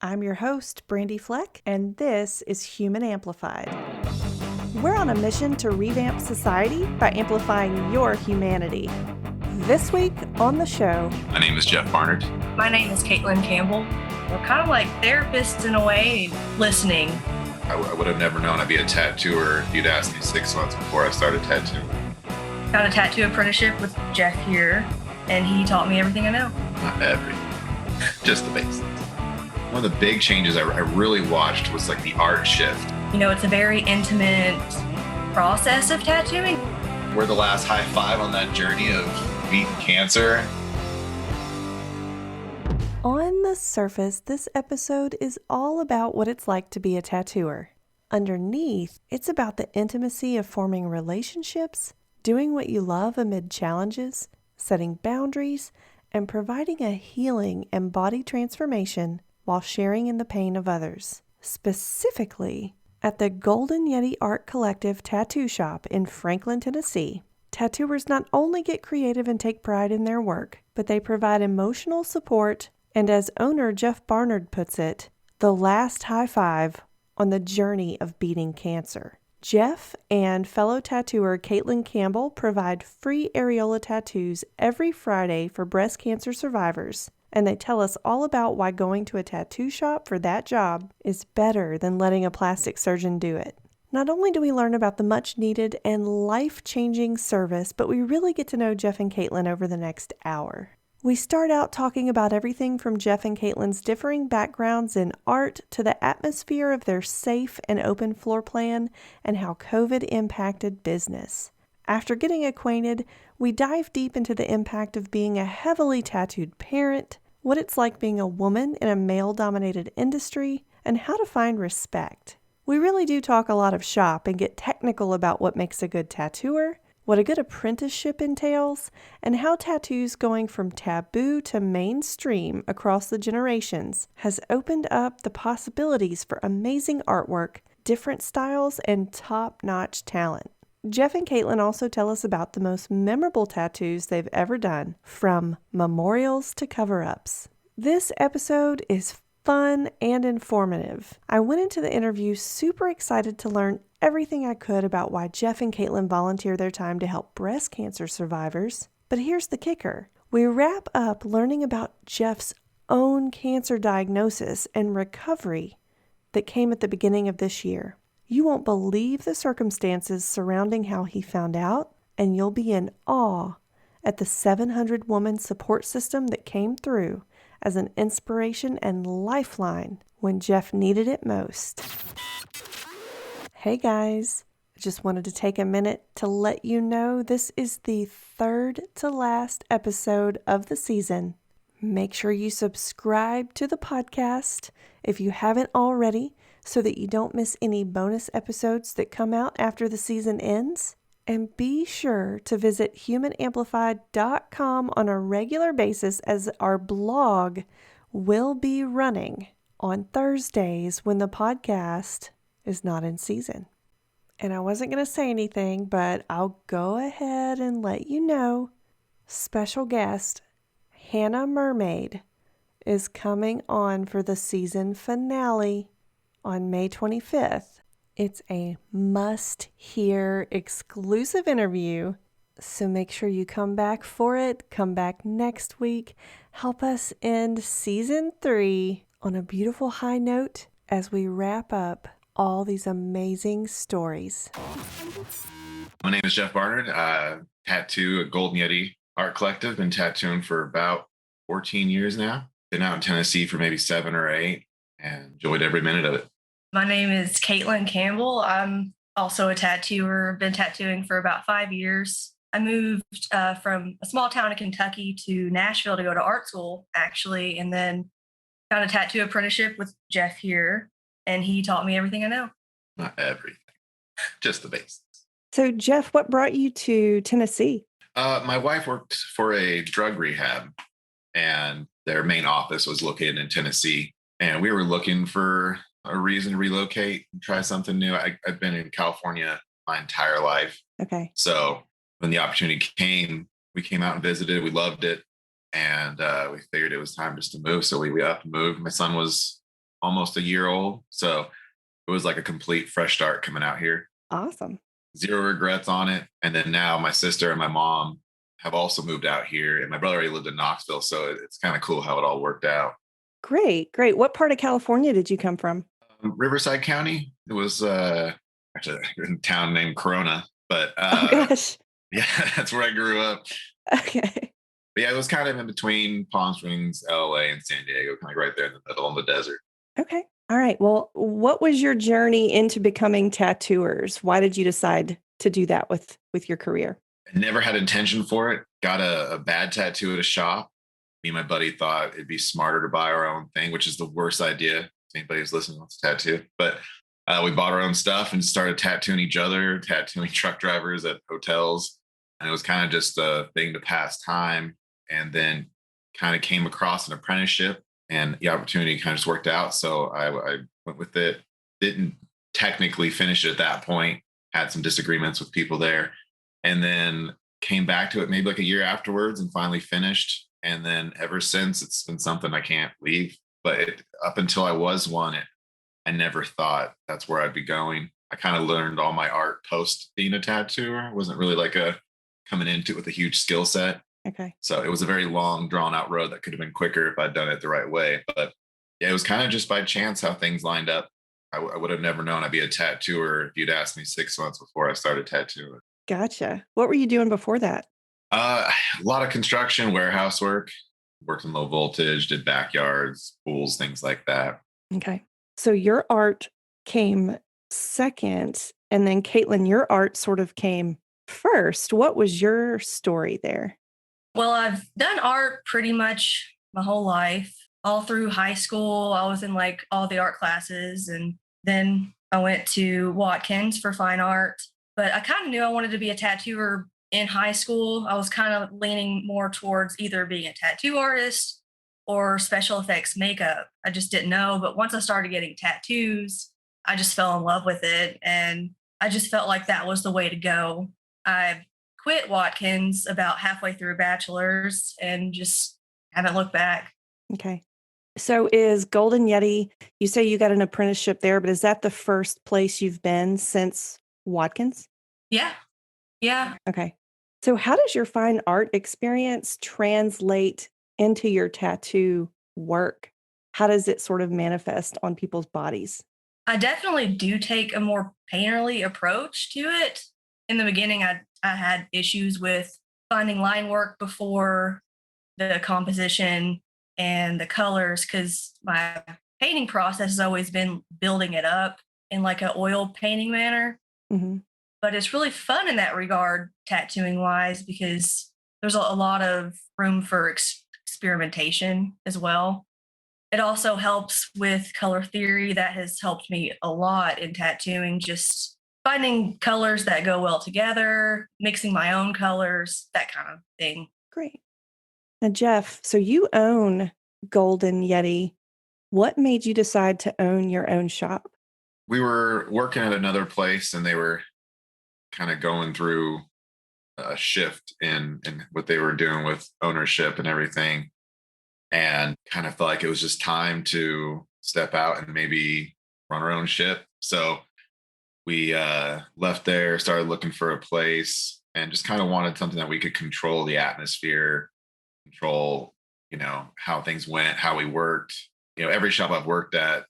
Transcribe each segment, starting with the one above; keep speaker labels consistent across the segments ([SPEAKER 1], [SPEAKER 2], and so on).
[SPEAKER 1] I'm your host, Brandy Fleck, and this is Human Amplified. We're on a mission to revamp society by amplifying your humanity. This week on the show...
[SPEAKER 2] My name is Jeff Barnard.
[SPEAKER 3] My name is Caitlyn Campbell. We're kind of like therapists in a way, listening.
[SPEAKER 2] I would have never known I'd be a tattooer if you'd asked me 6 months before I started tattooing.
[SPEAKER 3] Got a tattoo apprenticeship with Jeff here, and he taught me everything I know.
[SPEAKER 2] Not everything, just the basics. One of the big changes I really watched was like the art shift.
[SPEAKER 3] You know, it's a very intimate process of tattooing.
[SPEAKER 2] We're the last high five on that journey of beating cancer.
[SPEAKER 1] On the surface, this episode is all about what it's like to be a tattooer. Underneath, it's about the intimacy of forming relationships, doing what you love amid challenges, setting boundaries, and providing a healing and body transformation while sharing in the pain of others. Specifically, at the Golden Yeti Art Collective Tattoo Shop in Franklin, Tennessee, tattooers not only get creative and take pride in their work, but they provide emotional support and, as owner Jeff Barnard puts it, the last high five on the journey of beating cancer. Jeff and fellow tattooer Caitlyn Campbell provide free areola tattoos every Friday for breast cancer survivors, and they tell us all about why going to a tattoo shop for that job is better than letting a plastic surgeon do it. Not only do we learn about the much-needed and life-changing service, but we really get to know Jeff and Caitlyn over the next hour. We start out talking about everything from Jeff and Caitlyn's differing backgrounds in art to the atmosphere of their safe and open floor plan and how COVID impacted business. After getting acquainted, we dive deep into the impact of being a heavily tattooed parent, what it's like being a woman in a male-dominated industry, and how to find respect. We really do talk a lot of shop and get technical about what makes a good tattooer, what a good apprenticeship entails, and how tattoos going from taboo to mainstream across the generations has opened up the possibilities for amazing artwork, different styles, and top-notch talent. Jeff and Caitlyn also tell us about the most memorable tattoos they've ever done, from memorials to cover-ups. This episode is fun and informative. I went into the interview super excited to learn everything I could about why Jeff and Caitlyn volunteer their time to help breast cancer survivors. But here's the kicker. We wrap up learning about Jeff's own cancer diagnosis and recovery that came at the beginning of this year. You won't believe the circumstances surrounding how he found out, and you'll be in awe at the 700-woman support system that came through as an inspiration and lifeline when Jeff needed it most. Hey guys, I just wanted to take a minute to let you know this is the third to last episode of the season. Make sure you subscribe to the podcast if you haven't already, so that you don't miss any bonus episodes that come out after the season ends. And be sure to visit humanamplified.com on a regular basis, as our blog will be running on Thursdays when the podcast is not in season. And I wasn't going to say anything, but I'll go ahead and let you know. Special guest Hannah Mermaid is coming on for the season finale on May 25th. It's a must-hear exclusive interview, so make sure you come back for it. Come back next week. Help us end season 3 on a beautiful high note as we wrap up all these amazing stories.
[SPEAKER 2] My name is Jeff Barnard. Tattoo at Golden Yeti Art Collective. Been tattooing for about 14 years now. Been out in Tennessee for maybe 7 or 8 and enjoyed every minute of it.
[SPEAKER 3] My name is Caitlyn Campbell. I'm also a tattooer. Been tattooing for about 5 years. I moved from a small town in Kentucky to Nashville to go to art school, actually, and then got a tattoo apprenticeship with Jeff here, and he taught me everything I know.
[SPEAKER 2] Not everything, just the basics.
[SPEAKER 1] So, Jeff, what brought you to Tennessee?
[SPEAKER 2] My wife worked for a drug rehab, and their main office was located in Tennessee. And we were looking for a reason to relocate and try something new. I've been in California my entire life.
[SPEAKER 1] Okay.
[SPEAKER 2] So when the opportunity came, we came out and visited. We loved it. And we figured it was time just to move. So we up and moved. My son was almost a year old. So it was like a complete fresh start coming out here.
[SPEAKER 1] Awesome.
[SPEAKER 2] Zero regrets on it. And then now my sister and my mom have also moved out here, and my brother already lived in Knoxville. So it's kind of cool how it all worked out.
[SPEAKER 1] Great, great. What part of California did you come from?
[SPEAKER 2] Riverside County. It was actually a town named Corona, but
[SPEAKER 1] Oh gosh.
[SPEAKER 2] yeah, that's where I grew up.
[SPEAKER 1] Okay.
[SPEAKER 2] But yeah, it was kind of in between Palm Springs, LA, and San Diego, kind of right there in the middle of the desert.
[SPEAKER 1] Okay. All right. Well, what was your journey into becoming tattooers? Why did you decide to do that with your career?
[SPEAKER 2] I never had intention for it. Got a bad tattoo at a shop. Me and my buddy thought it'd be smarter to buy our own thing, which is the worst idea. If anybody who's listening wants to tattoo. But we bought our own stuff and started tattooing each other, tattooing truck drivers at hotels. And it was kind of just a thing to pass time. And then kind of came across an apprenticeship, and the opportunity kind of just worked out. So I went with it. Didn't technically finish it at that point. Had some disagreements with people there. And then came back to it maybe like a year afterwards and finally finished. And then ever since, it's been something I can't leave. But up until I was one, I never thought that's where I'd be going. I kind of learned all my art post being a tattooer. It wasn't really like a coming into it with a huge skill set.
[SPEAKER 1] Okay.
[SPEAKER 2] So it was a very long, drawn out road that could have been quicker if I'd done it the right way. But yeah, it was kind of just by chance how things lined up. I would have never known I'd be a tattooer if you'd asked me 6 months before I started tattooing.
[SPEAKER 1] Gotcha. What were you doing before that?
[SPEAKER 2] A lot of construction, warehouse work, worked in low voltage, did backyards, pools, things like that.
[SPEAKER 1] Okay. So your art came second, and then Caitlyn, your art sort of came first. What was your story there?
[SPEAKER 3] Well, I've done art pretty much my whole life. All through high school, I was in like all the art classes, and then I went to Watkins for fine art. But I kind of knew I wanted to be a tattooer in high school. I was kind of leaning more towards either being a tattoo artist or special effects makeup. I just didn't know. But once I started getting tattoos, I just fell in love with it. And I just felt like that was the way to go. I quit Watkins about halfway through a bachelor's and just haven't looked back.
[SPEAKER 1] Okay. So is Golden Yeti, you say you got an apprenticeship there, but is that the first place you've been since Watkins?
[SPEAKER 3] Yeah. Yeah.
[SPEAKER 1] Okay. So how does your fine art experience translate into your tattoo work? How does it sort of manifest on people's bodies?
[SPEAKER 3] I definitely do take a more painterly approach to it. In the beginning, I had issues with finding line work before the composition and the colors, because my painting process has always been building it up in like an oil painting manner.
[SPEAKER 1] Hmm.
[SPEAKER 3] But it's really fun in that regard, tattooing wise, because there's a lot of room for experimentation as well. It also helps with color theory. That has helped me a lot in tattooing, just finding colors that go well together, mixing my own colors, that kind of thing.
[SPEAKER 1] Great. Now, Jeff, so you own Golden Yeti. What made you decide to own your own shop?
[SPEAKER 2] We were working at another place, and they were kind of going through a shift in what they were doing with ownership and everything, and kind of felt like it was just time to step out and maybe run our own ship. So we left there, started looking for a place, and just kind of wanted something that we could control the atmosphere, control, how things went, how we worked. Every shop I've worked at,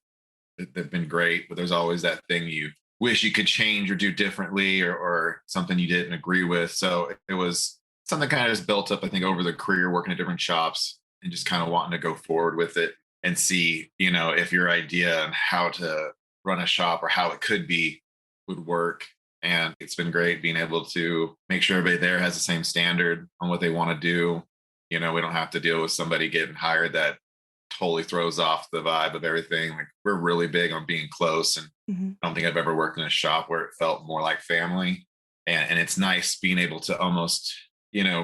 [SPEAKER 2] they've been great, but there's always that thing you wish you could change or do differently, or something you didn't agree with. So it was something kind of just built up, I think, over the career working at different shops, and just kind of wanting to go forward with it and see, if your idea on how to run a shop or how it could be would work. And it's been great being able to make sure everybody there has the same standard on what they want to do. We don't have to deal with somebody getting hired that totally throws off the vibe of everything. Like, we're really big on being close, and I don't think I've ever worked in a shop where it felt more like family. And it's nice being able to almost,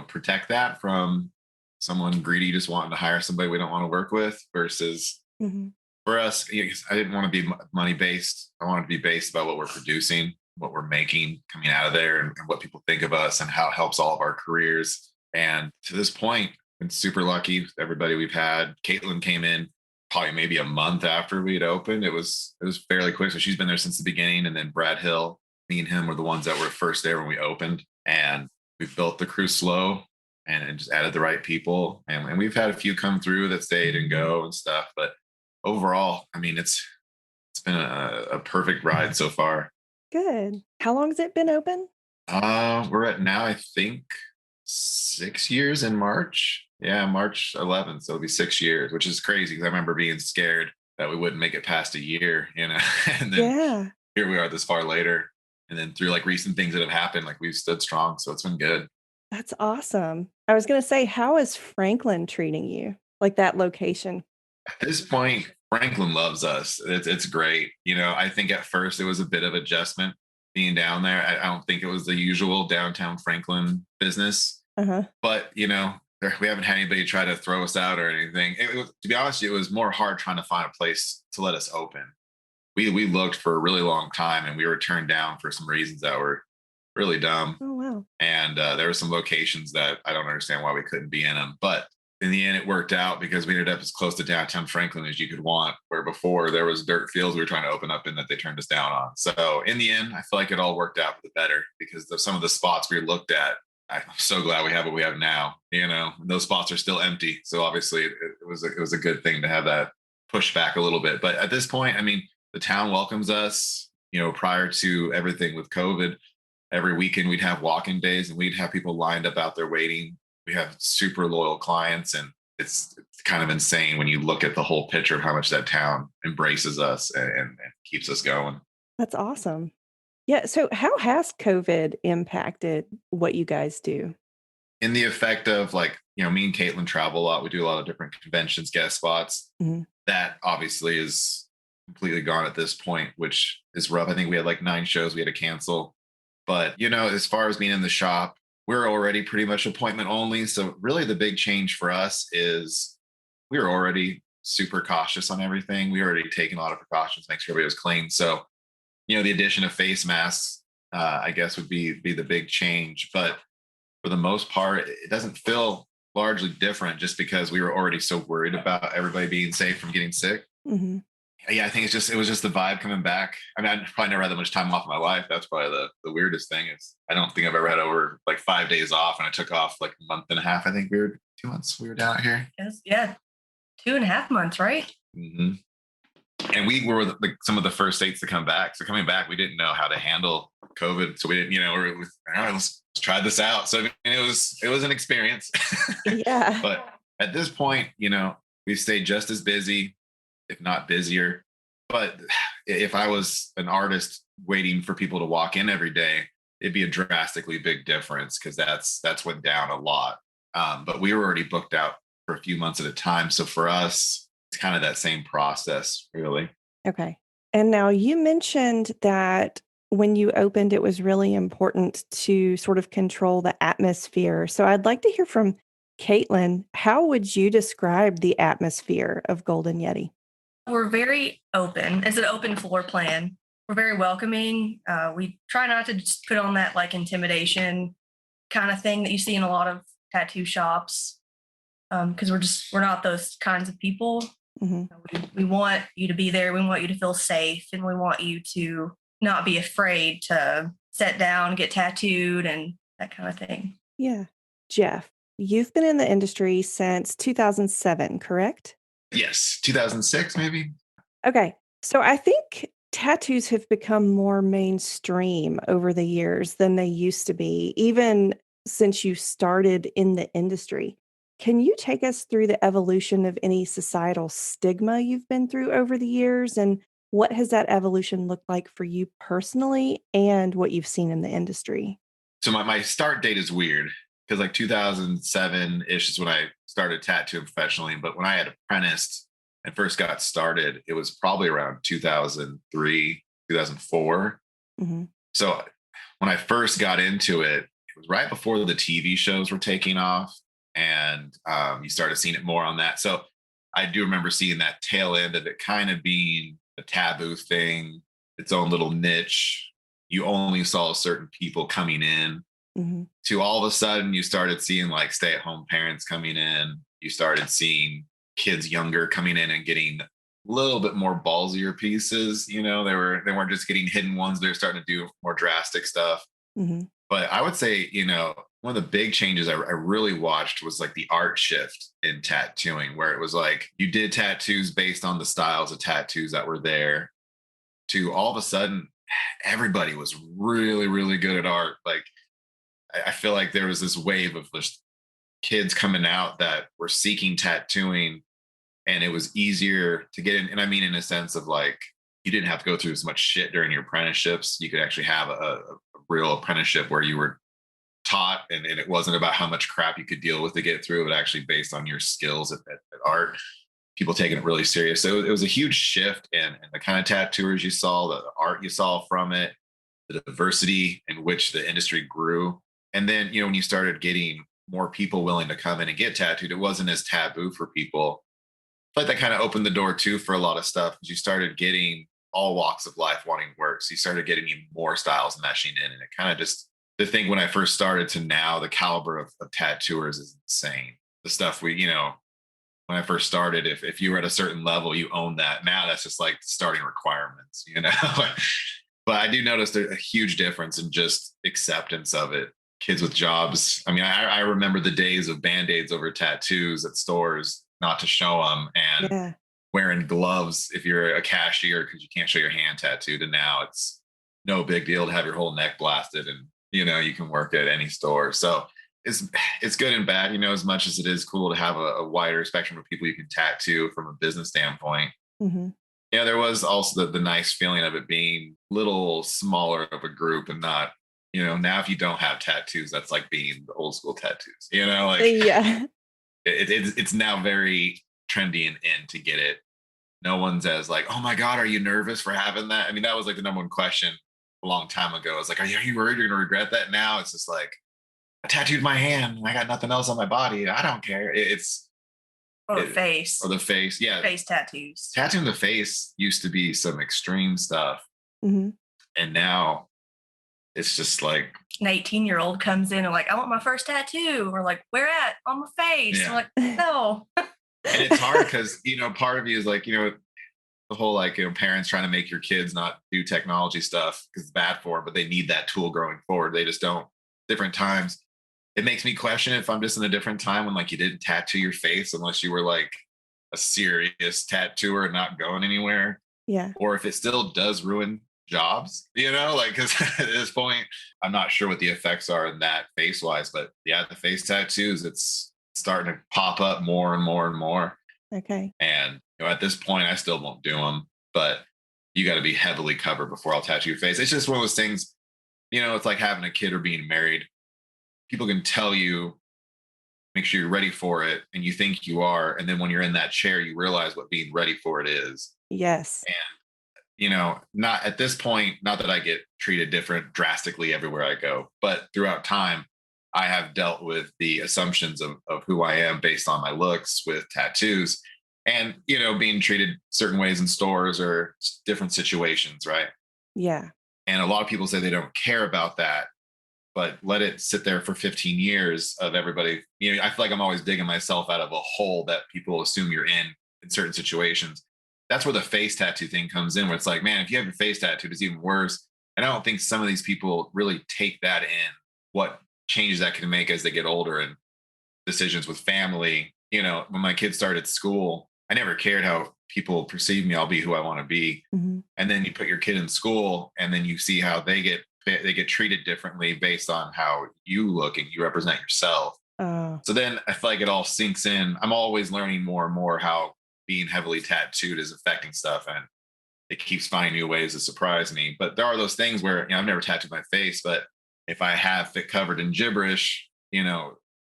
[SPEAKER 2] protect that from someone greedy just wanting to hire somebody we don't want to work with, versus for us, I didn't want to be money based. I wanted to be based about what we're producing, what we're making coming out of there, and what people think of us and how it helps all of our careers. And to this point, been super lucky with everybody we've had. Caitlyn came in probably maybe a month after we'd opened. It was fairly quick. So she's been there since the beginning. And then Brad Hill, me and him were the ones that were first there when we opened. And we built the crew slow and just added the right people. And we've had a few come through that stayed and go and stuff. But overall, I mean, it's been a perfect ride so far.
[SPEAKER 1] Good. How long has it been open?
[SPEAKER 2] We're at now, I think 6 years in March. Yeah, March 11th. So it'll be 6 years, which is crazy because I remember being scared that we wouldn't make it past a year, and then
[SPEAKER 1] Yeah,
[SPEAKER 2] here we are this far later. And then through like recent things that have happened, like we've stood strong. So it's been good.
[SPEAKER 1] that's awesome. I was going to say, how is Franklin treating you? Like that location?
[SPEAKER 2] At this point, Franklin loves us. It's great. I think at first it was a bit of adjustment being down there. I don't think it was the usual downtown Franklin business,
[SPEAKER 1] Uh-huh.
[SPEAKER 2] but we haven't had anybody try to throw us out or anything. To be honest, it was more hard trying to find a place to let us open. We looked for a really long time and we were turned down for some reasons that were really dumb.
[SPEAKER 1] Oh, wow.
[SPEAKER 2] And there were some locations that I don't understand why we couldn't be in them. But in the end, it worked out because we ended up as close to downtown Franklin as you could want, where before there was dirt fields we were trying to open up in that they turned us down on. So in the end, I feel like it all worked out for the better because some of the spots we looked at, I'm so glad we have what we have now. Those spots are still empty. So obviously it was a good thing to have that push back a little bit. But at this point, I mean, the town welcomes us. Prior to everything with COVID, every weekend we'd have walk-in days and we'd have people lined up out there waiting. We have super loyal clients, and it's kind of insane when you look at the whole picture of how much that town embraces us and keeps us going.
[SPEAKER 1] That's awesome. Yeah. So, how has COVID impacted what you guys do?
[SPEAKER 2] In the effect of like, me and Caitlyn travel a lot. We do a lot of different conventions, guest spots.
[SPEAKER 1] Mhm.
[SPEAKER 2] That obviously is completely gone at this point, which is rough. I think we had like 9 shows we had to cancel. But, as far as being in the shop, we're already pretty much appointment only. So really the big change for us is we were already super cautious on everything. We already taken a lot of precautions, make sure everybody was clean. So, the addition of face masks, I guess would be the big change. But for the most part, it doesn't feel largely different just because we were already so worried about everybody being safe from getting sick.
[SPEAKER 1] Mhm.
[SPEAKER 2] Yeah, I think it was just the vibe coming back. I mean, I probably never had that much time off in my life. That's probably the weirdest thing is I don't think I've ever had over like 5 days off, and I took off like a month and a half. I think we were 2 months. We were down here.
[SPEAKER 3] Yes, yeah, 2.5 months, right?
[SPEAKER 2] Hmm. And we were like some of the first states to come back. So coming back, we didn't know how to handle COVID. So we didn't, all right, let's try this out. So I mean, it was an experience.
[SPEAKER 1] Yeah.
[SPEAKER 2] But at this point, we've stayed just as busy, if not busier. But if I was an artist waiting for people to walk in every day, it'd be a drastically big difference because that's went down a lot. But we were already booked out for a few months at a time. So for us, it's kind of that same process, really.
[SPEAKER 1] Okay. And now you mentioned that when you opened, it was really important to sort of control the atmosphere. So I'd like to hear from Caitlin. How would you describe the atmosphere of Golden Yeti?
[SPEAKER 3] We're very open. It's an open floor plan. We're very welcoming. We try not to just put on that like intimidation kind of thing that you see in a lot of tattoo shops because we're not those kinds of people.
[SPEAKER 1] Mhm.
[SPEAKER 3] We want you to be there. We want you to feel safe, and we want you to not be afraid to sit down, get tattooed, and that kind of thing.
[SPEAKER 1] Yeah. Jeff, you've been in the industry since 2007, correct?
[SPEAKER 2] Yes, 2006 maybe.
[SPEAKER 1] Okay. So I think tattoos have become more mainstream over the years than they used to be, even since you started in the industry. Can you take us through the evolution of any societal stigma you've been through over the years? And what has that evolution looked like for you personally and what you've seen in the industry?
[SPEAKER 2] So my start date is weird because like 2007-ish is when I started tattooing professionally. But when I had apprenticed and first got started, it was probably around 2003, 2004.
[SPEAKER 1] Hmm.
[SPEAKER 2] So when I first got into it, it was right before the TV shows were taking off, and you started seeing it more on that. So I do remember seeing that tail end of it kind of being a taboo thing, its own little niche. You only saw certain people coming in.
[SPEAKER 1] Hmm.
[SPEAKER 2] To all of a sudden, you started seeing like stay-at-home parents coming in. You started seeing kids younger coming in and getting a little bit more ballsier pieces. They weren't just getting hidden ones. They're starting to do more drastic stuff.
[SPEAKER 1] Mm-hmm.
[SPEAKER 2] But I would say, one of the big changes I really watched was like the art shift in tattooing, where it was like you did tattoos based on the styles of tattoos that were there, to all of a sudden everybody was really, really good at art. Like I feel like there was this wave of just kids coming out that were seeking tattooing, and it was easier to get in. And I mean, in a sense of like, you didn't have to go through as much shit during your apprenticeships. You could actually have a real apprenticeship where you were taught, and it wasn't about how much crap you could deal with to get through, but actually based on your skills at art, people taking it really serious. So it was a huge shift in the kind of tattooers you saw, the art you saw from it, the diversity in which the industry grew. And then, when you started getting more people willing to come in and get tattooed, it wasn't as taboo for people. But that kind of opened the door too for a lot of stuff, because you started getting all walks of life wanting work. So you started getting even more styles meshing in. And it kind of just, the thing when I first started to now, the caliber of tattooers is insane. The stuff when I first started, if you were at a certain level, you own that. Now that's just like starting requirements, But I do notice there's a huge difference in just acceptance of it. Kids with jobs. I mean, I remember the days of Band-Aids over tattoos at stores, not to show them, and wearing gloves if you're a cashier because you can't show your hand tattooed. And now it's no big deal to have your whole neck blasted, and you can work at any store. So it's good and bad, as much as it is cool to have a wider spectrum of people you can tattoo from a business standpoint.
[SPEAKER 1] Mm-hmm.
[SPEAKER 2] There was also the nice feeling of it being a little smaller of a group, and not, now if you don't have tattoos, that's like being the old school tattoos, it's now very trendy and in to get it. No one's as like, oh my God, are you nervous for having that? I mean, that was like the number one question a long time ago. It's like, are you worried you're going to regret that? Now it's just like, I tattooed my hand. I got nothing else on my body. I don't care.
[SPEAKER 3] Or face.
[SPEAKER 2] Or the face. Yeah.
[SPEAKER 3] Face tattoos.
[SPEAKER 2] Tattooing the face used to be some extreme stuff.
[SPEAKER 1] Mm-hmm.
[SPEAKER 2] And now it's just like
[SPEAKER 3] an 18-year-old comes in and like, I want my first tattoo. Or like, where at? On my face.
[SPEAKER 2] Yeah.
[SPEAKER 3] I'm like, no.
[SPEAKER 2] And it's hard because, part of you is like, the whole like, parents trying to make your kids not do technology stuff because it's bad for them, but they need that tool growing forward. They just don't. Different times. It makes me question if I'm just in a different time when like you didn't tattoo your face unless you were like a serious tattooer and not going anywhere.
[SPEAKER 1] Yeah.
[SPEAKER 2] Or if it still does ruin jobs, because at this point, I'm not sure what the effects are in that face wise, but yeah, the face tattoos, it's starting to pop up more and more and more.
[SPEAKER 1] Okay.
[SPEAKER 2] And at this point, I still won't do them, but you got to be heavily covered before I'll tattoo your face. It's just one of those things, it's like having a kid or being married. People can tell you, make sure you're ready for it, and you think you are. And then when you're in that chair, you realize what being ready for it is.
[SPEAKER 1] Yes.
[SPEAKER 2] And, not at this point, not that I get treated different drastically everywhere I go, but throughout time, I have dealt with the assumptions of who I am based on my looks with tattoos and, being treated certain ways in stores or different situations. Right.
[SPEAKER 1] Yeah.
[SPEAKER 2] And a lot of people say they don't care about that, but let it sit there for 15 years of everybody. I feel like I'm always digging myself out of a hole that people assume you're in certain situations. That's where the face tattoo thing comes in, where it's like, man, if you have your face tattooed, it's even worse. And I don't think some of these people really take that in, what changes that can make as they get older and decisions with family. When my kids started school, I never cared how people perceive me. I'll be who I want to be.
[SPEAKER 1] Mm-hmm.
[SPEAKER 2] And then you put your kid in school and then you see how they get treated differently based on how you look and you represent yourself. So then I feel like it all sinks in. I'm always learning more and more how being heavily tattooed is affecting stuff. And it keeps finding new ways to surprise me. But there are those things where, I've never tattooed my face, but if I have it covered in gibberish,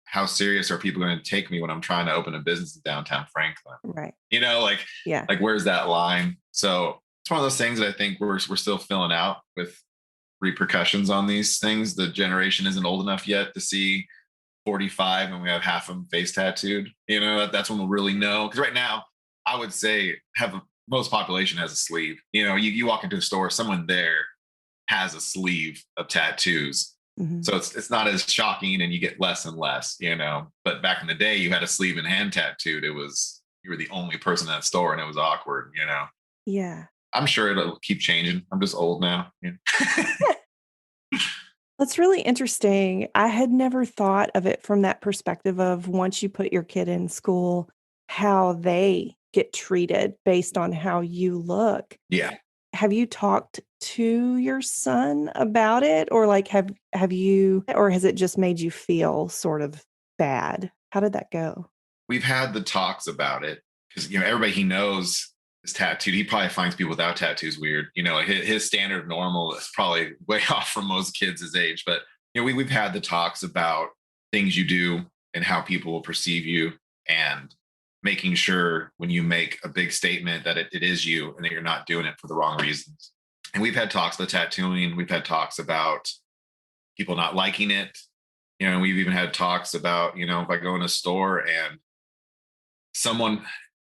[SPEAKER 2] how serious are people going to take me when I'm trying to open a business in downtown Franklin?
[SPEAKER 1] Right.
[SPEAKER 2] Like where's that line? So it's one of those things that I think we're still filling out with repercussions on these things. The generation isn't old enough yet to see 45 and we have half of them face tattooed. That's when we'll really know. Because right now, I would say most population has a sleeve. You walk into a store, someone there has a sleeve of tattoos.
[SPEAKER 1] Mm-hmm.
[SPEAKER 2] So it's not as shocking and you get less and less, But back in the day, you had a sleeve and hand tattooed. It was you were the only person in that store and it was awkward,
[SPEAKER 1] Yeah.
[SPEAKER 2] I'm sure it'll keep changing. I'm just old now.
[SPEAKER 1] That's really interesting. I had never thought of it from that perspective of once you put your kid in school, how they get treated based on how you look.
[SPEAKER 2] Yeah.
[SPEAKER 1] Have you talked to your son about it, or like have you, or has it just made you feel sort of bad? How did that go?
[SPEAKER 2] We've had the talks about it because, everybody he knows is tattooed. He probably finds people without tattoos weird. His standard of normal is probably way off from most kids his age. But, we've had the talks about things you do and how people will perceive you, and making sure when you make a big statement that it is you and that you're not doing it for the wrong reasons. And we've had talks about tattooing. We've had talks about people not liking it. And we've even had talks about, if I go in a store and someone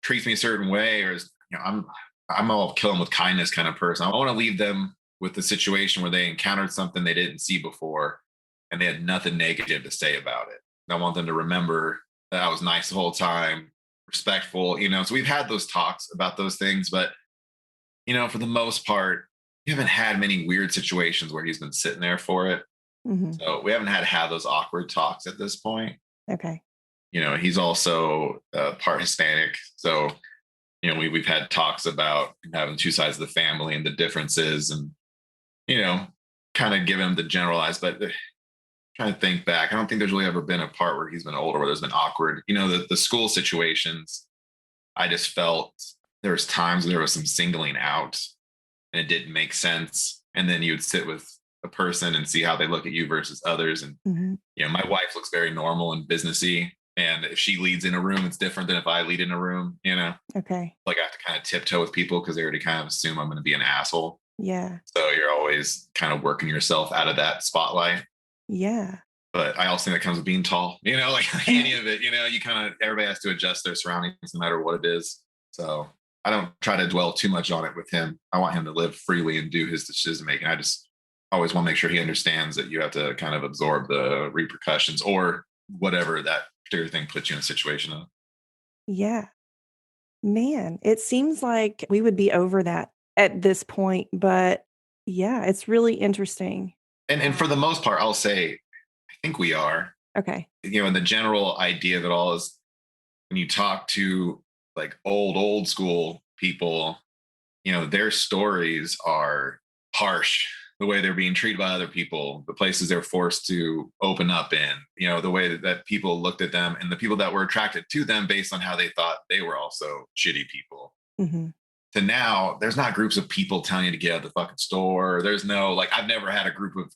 [SPEAKER 2] treats me a certain way, or I'm all kill them with kindness kind of person. I want to leave them with the situation where they encountered something they didn't see before and they had nothing negative to say about it. And I want them to remember that I was nice the whole time, respectful, so we've had those talks about those things, but for the most part, we haven't had many weird situations where he's been sitting there for it.
[SPEAKER 1] Mm-hmm.
[SPEAKER 2] So we haven't had to have those awkward talks at this point.
[SPEAKER 1] Okay.
[SPEAKER 2] He's also part Hispanic. So, we've had talks about having two sides of the family and the differences and, kind of give him the generalized, but trying to think back, I don't think there's really ever been a part where he's been older where there's been awkward, the school situations. I just felt there was times there was some singling out and it didn't make sense. And then you would sit with a person and see how they look at you versus others. And, my wife looks very normal and businessy. And if she leads in a room, it's different than if I lead in a room,
[SPEAKER 1] Okay.
[SPEAKER 2] Like I have to kind of tiptoe with people because they already kind of assume I'm going to be an asshole.
[SPEAKER 1] Yeah.
[SPEAKER 2] So you're always kind of working yourself out of that spotlight.
[SPEAKER 1] Yeah.
[SPEAKER 2] But I also think that comes with being tall, like any of it, you kind of, everybody has to adjust their surroundings no matter what it is. So I don't try to dwell too much on it with him. I want him to live freely and do his decision making. I just always want to make sure he understands that you have to kind of absorb the repercussions or whatever that particular thing puts you in a situation of.
[SPEAKER 1] Yeah. Man, it seems like we would be over that at this point, but yeah, it's really interesting.
[SPEAKER 2] And for the most part, I'll say, I think we are.
[SPEAKER 1] Okay.
[SPEAKER 2] And the general idea of it all is when you talk to like old school people, their stories are harsh. The way they're being treated by other people, the places they're forced to open up in, the way that people looked at them and the people that were attracted to them based on how they thought they were also shitty people.
[SPEAKER 1] Mm-hmm.
[SPEAKER 2] To now, there's not groups of people telling you to get out of the fucking store. There's no, like, I've never had a group of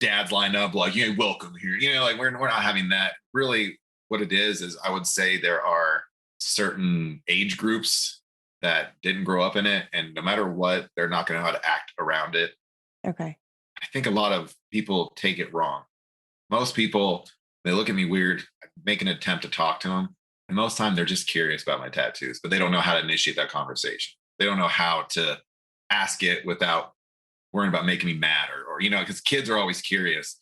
[SPEAKER 2] dads line up like, you ain't welcome here. Like we're not having that. Really, what it is I would say there are certain age groups that didn't grow up in it. And no matter what, they're not going to know how to act around it.
[SPEAKER 1] Okay.
[SPEAKER 2] I think a lot of people take it wrong. Most people, they look at me weird, make an attempt to talk to them. And most time they're just curious about my tattoos, but they don't know how to initiate that conversation. They don't know how to ask it without worrying about making me mad or because kids are always curious.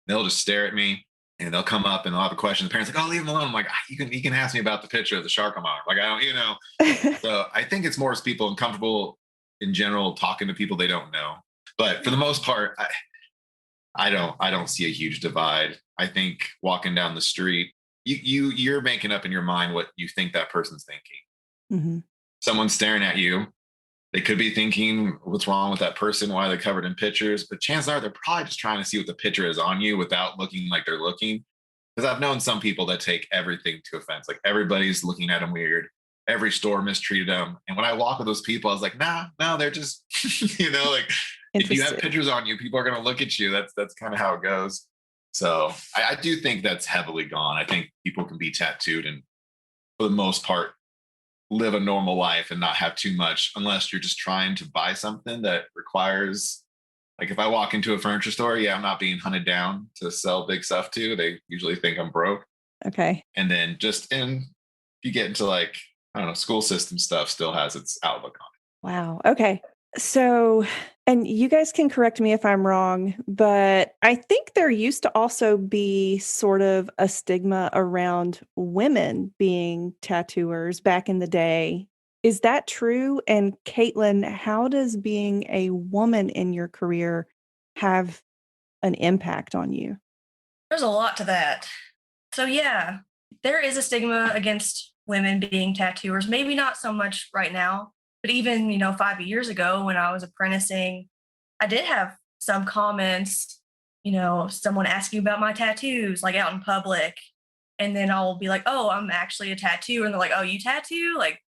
[SPEAKER 2] They'll just stare at me and they'll come up and they'll have a question. The parents are like, oh, leave them alone. I'm like, you can ask me about the picture of the shark on my arm. Like, I don't, So I think it's more as people uncomfortable in general talking to people they don't know. But for the most part, I don't see a huge divide. I think walking down the street, you're making up in your mind what you think that person's thinking.
[SPEAKER 1] Mm-hmm.
[SPEAKER 2] Someone's staring at you. They could be thinking, what's wrong with that person? Why are they covered in pictures? But chances are they're probably just trying to see what the picture is on you without looking like they're looking. Because I've known some people that take everything to offense. Like everybody's looking at them weird. Every store mistreated them. And when I walk with those people, I was like, no, they're just, like if you have pictures on you, people are going to look at you. That's kind of how it goes. So I do think that's heavily gone. I think people can be tattooed and for the most part, live a normal life and not have too much unless you're just trying to buy something that requires, like if I walk into a furniture store, I'm not being hunted down to sell big stuff to. They usually think I'm broke.
[SPEAKER 1] Okay.
[SPEAKER 2] And then you get into like, I don't know, school system stuff still has its outlook on it.
[SPEAKER 1] Wow. Okay. So And you guys can correct me if I'm wrong, but I think there used to also be sort of a stigma around women being tattooers back in the day. Is that true? And Caitlyn, how does being a woman in your career have an impact on you?
[SPEAKER 3] There's a lot to that. So, yeah, there is a stigma against women being tattooers. Maybe not so much right now, but even, 5 years ago when I was apprenticing, I did have some comments, someone asking about my tattoos, like out in public. And then I'll be like, oh, I'm actually a tattooer. And they're like, oh, you tattoo? Like,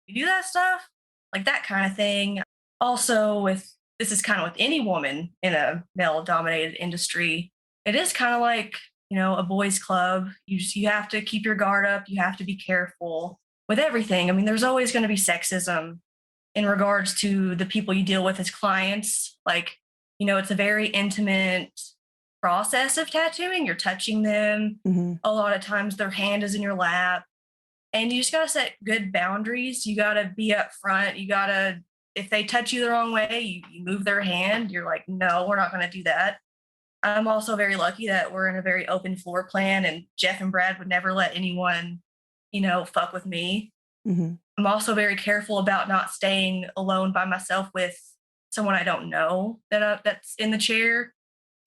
[SPEAKER 3] you do that stuff? Like that kind of thing. Also, this is kind of with any woman in a male dominated industry, it is kind of like, a boys' club. You have to keep your guard up. You have to be careful with everything. I mean, there's always going to be sexism in regards to the people you deal with as clients. Like, it's a very intimate process of tattooing. You're touching them.
[SPEAKER 1] Mhm.
[SPEAKER 3] A lot of times their hand is in your lap. And you just got to set good boundaries. You got to be up front. You got to, if they touch you the wrong way, you move their hand. You're like, no, we're not going to do that. I'm also very lucky that we're in a very open floor plan, and Jeff and Brad would never let anyone, fuck with me.
[SPEAKER 1] Mhm.
[SPEAKER 3] I'm also very careful about not staying alone by myself with someone I don't know that's in the chair.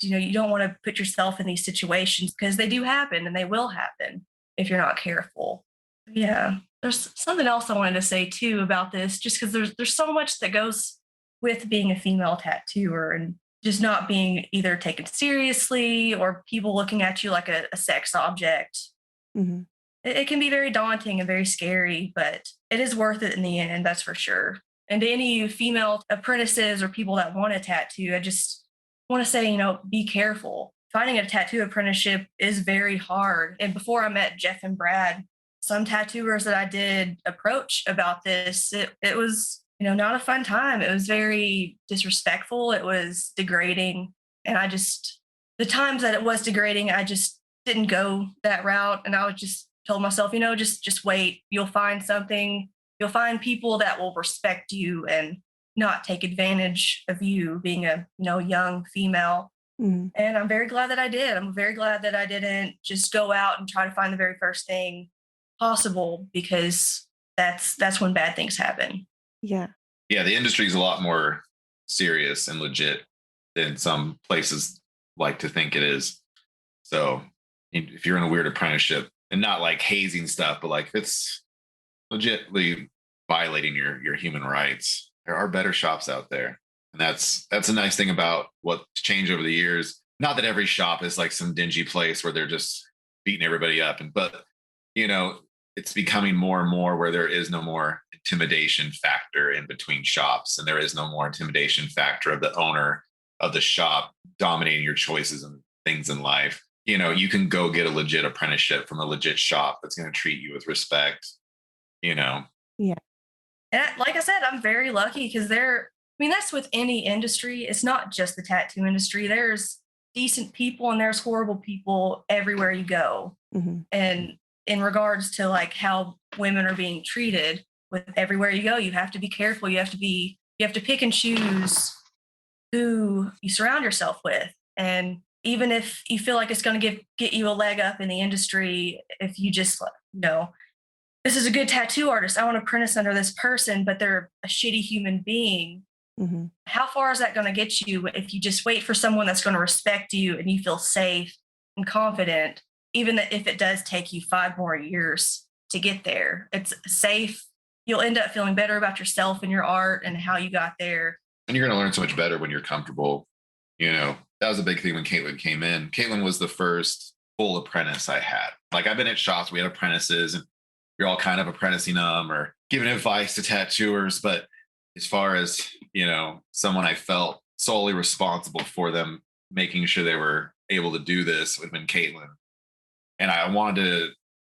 [SPEAKER 3] You don't want to put yourself in these situations because they do happen and they will happen if you're not careful. Yeah, there's something else I wanted to say too about this, just because there's so much that goes with being a female tattooer and just not being either taken seriously or people looking at you like a sex object.
[SPEAKER 1] Mhm.
[SPEAKER 3] It can be very daunting and very scary, but it is worth it in the end, that's for sure. And to any female apprentices or people that want a tattoo, I just want to say, be careful. Finding a tattoo apprenticeship is very hard. And before I met Jeff and Brad, some tattooers that I did approach about this, it was, not a fun time. It was very disrespectful. It was degrading. And the times that it was degrading, I just didn't go that route. And I was just told myself, just wait. You'll find something. You'll find people that will respect you and not take advantage of you being a, young female.
[SPEAKER 1] Mhm.
[SPEAKER 3] And I'm very glad that I did. I'm very glad that I didn't just go out and try to find the very first thing possible, because that's when bad things happen.
[SPEAKER 1] Yeah.
[SPEAKER 2] Yeah, the industry is a lot more serious and legit than some places like to think it is. So if you're in a weird apprenticeship, and not like hazing stuff, but like if it's legitly violating your human rights, there are better shops out there. And that's a nice thing about what's changed over the years. Not that every shop is like some dingy place where they're just beating everybody up, but you know it's becoming more and more where there is no more intimidation factor in between shops, and there is no more intimidation factor of the owner of the shop dominating your choices and things in life. You can go get a legit apprenticeship from a legit shop that's going to treat you with respect. you know
[SPEAKER 1] Yeah.
[SPEAKER 3] And like I said, I'm very lucky because that's with any industry. It's not just the tattoo industry. There's decent people and there's horrible people everywhere you go.
[SPEAKER 1] Mhm.
[SPEAKER 3] And in regards to like how women are being treated with everywhere you go, you have to be careful. You have to pick and choose who you surround yourself with. And even if you feel like it's going to get you a leg up in the industry, if you just, this is a good tattoo artist, I want to apprentice under this person, but they're a shitty human being.
[SPEAKER 1] Mhm.
[SPEAKER 3] How far is that going to get you if you just wait for someone that's going to respect you and you feel safe and confident, even if it does take you 5 more years to get there? It's safe. You'll end up feeling better about yourself and your art and how you got there.
[SPEAKER 2] and you're going to learn so much better when you're comfortable. That was a big thing when Caitlyn came in. Caitlyn was the first full apprentice I had. Like, I've been at shops, we had apprentices, and you're all kind of apprenticing them or giving advice to tattooers. But as far as, someone I felt solely responsible for them making sure they were able to do this would have been Caitlyn. And I wanted to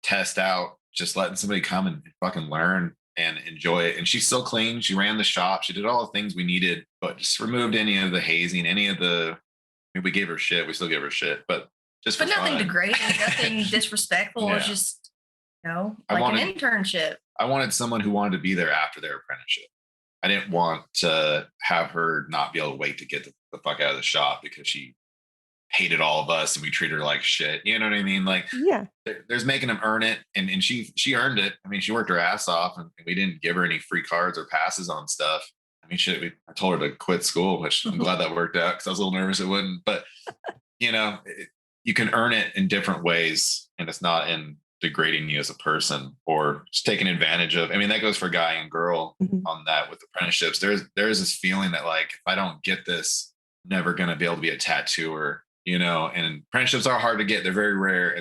[SPEAKER 2] test out just letting somebody come and fucking learn and enjoy it. And she's so clean. She ran the shop. She did all the things we needed, but just removed any of the hazing, any of the, we gave her shit. We still give her shit, but just for
[SPEAKER 3] But nothing
[SPEAKER 2] fun.
[SPEAKER 3] degrading, nothing disrespectful.
[SPEAKER 2] Yeah.
[SPEAKER 3] It's just,
[SPEAKER 2] I
[SPEAKER 3] like
[SPEAKER 2] wanted-
[SPEAKER 3] an internship.
[SPEAKER 2] I wanted someone who wanted to be there after their apprenticeship. I didn't want to have her not be able to wait to get the fuck out of the shop because she hated all of us and we treat her like shit. You know what I mean? Like,
[SPEAKER 1] Yeah.
[SPEAKER 2] there's making them earn it, and she earned it. I mean, she worked her ass off, and we didn't give her any free cards or passes on stuff. I mean, shit, I told her to quit school, which I'm glad that worked out because I was a little nervous it wouldn't. But you can earn it in different ways, and it's not in degrading you as a person or just taking advantage of. I mean, that goes for guy and girl on that with apprenticeships. There's this feeling that, like, if I don't get this, I'm never going to be able to be a tattooer, and apprenticeships are hard to get. They're very rare.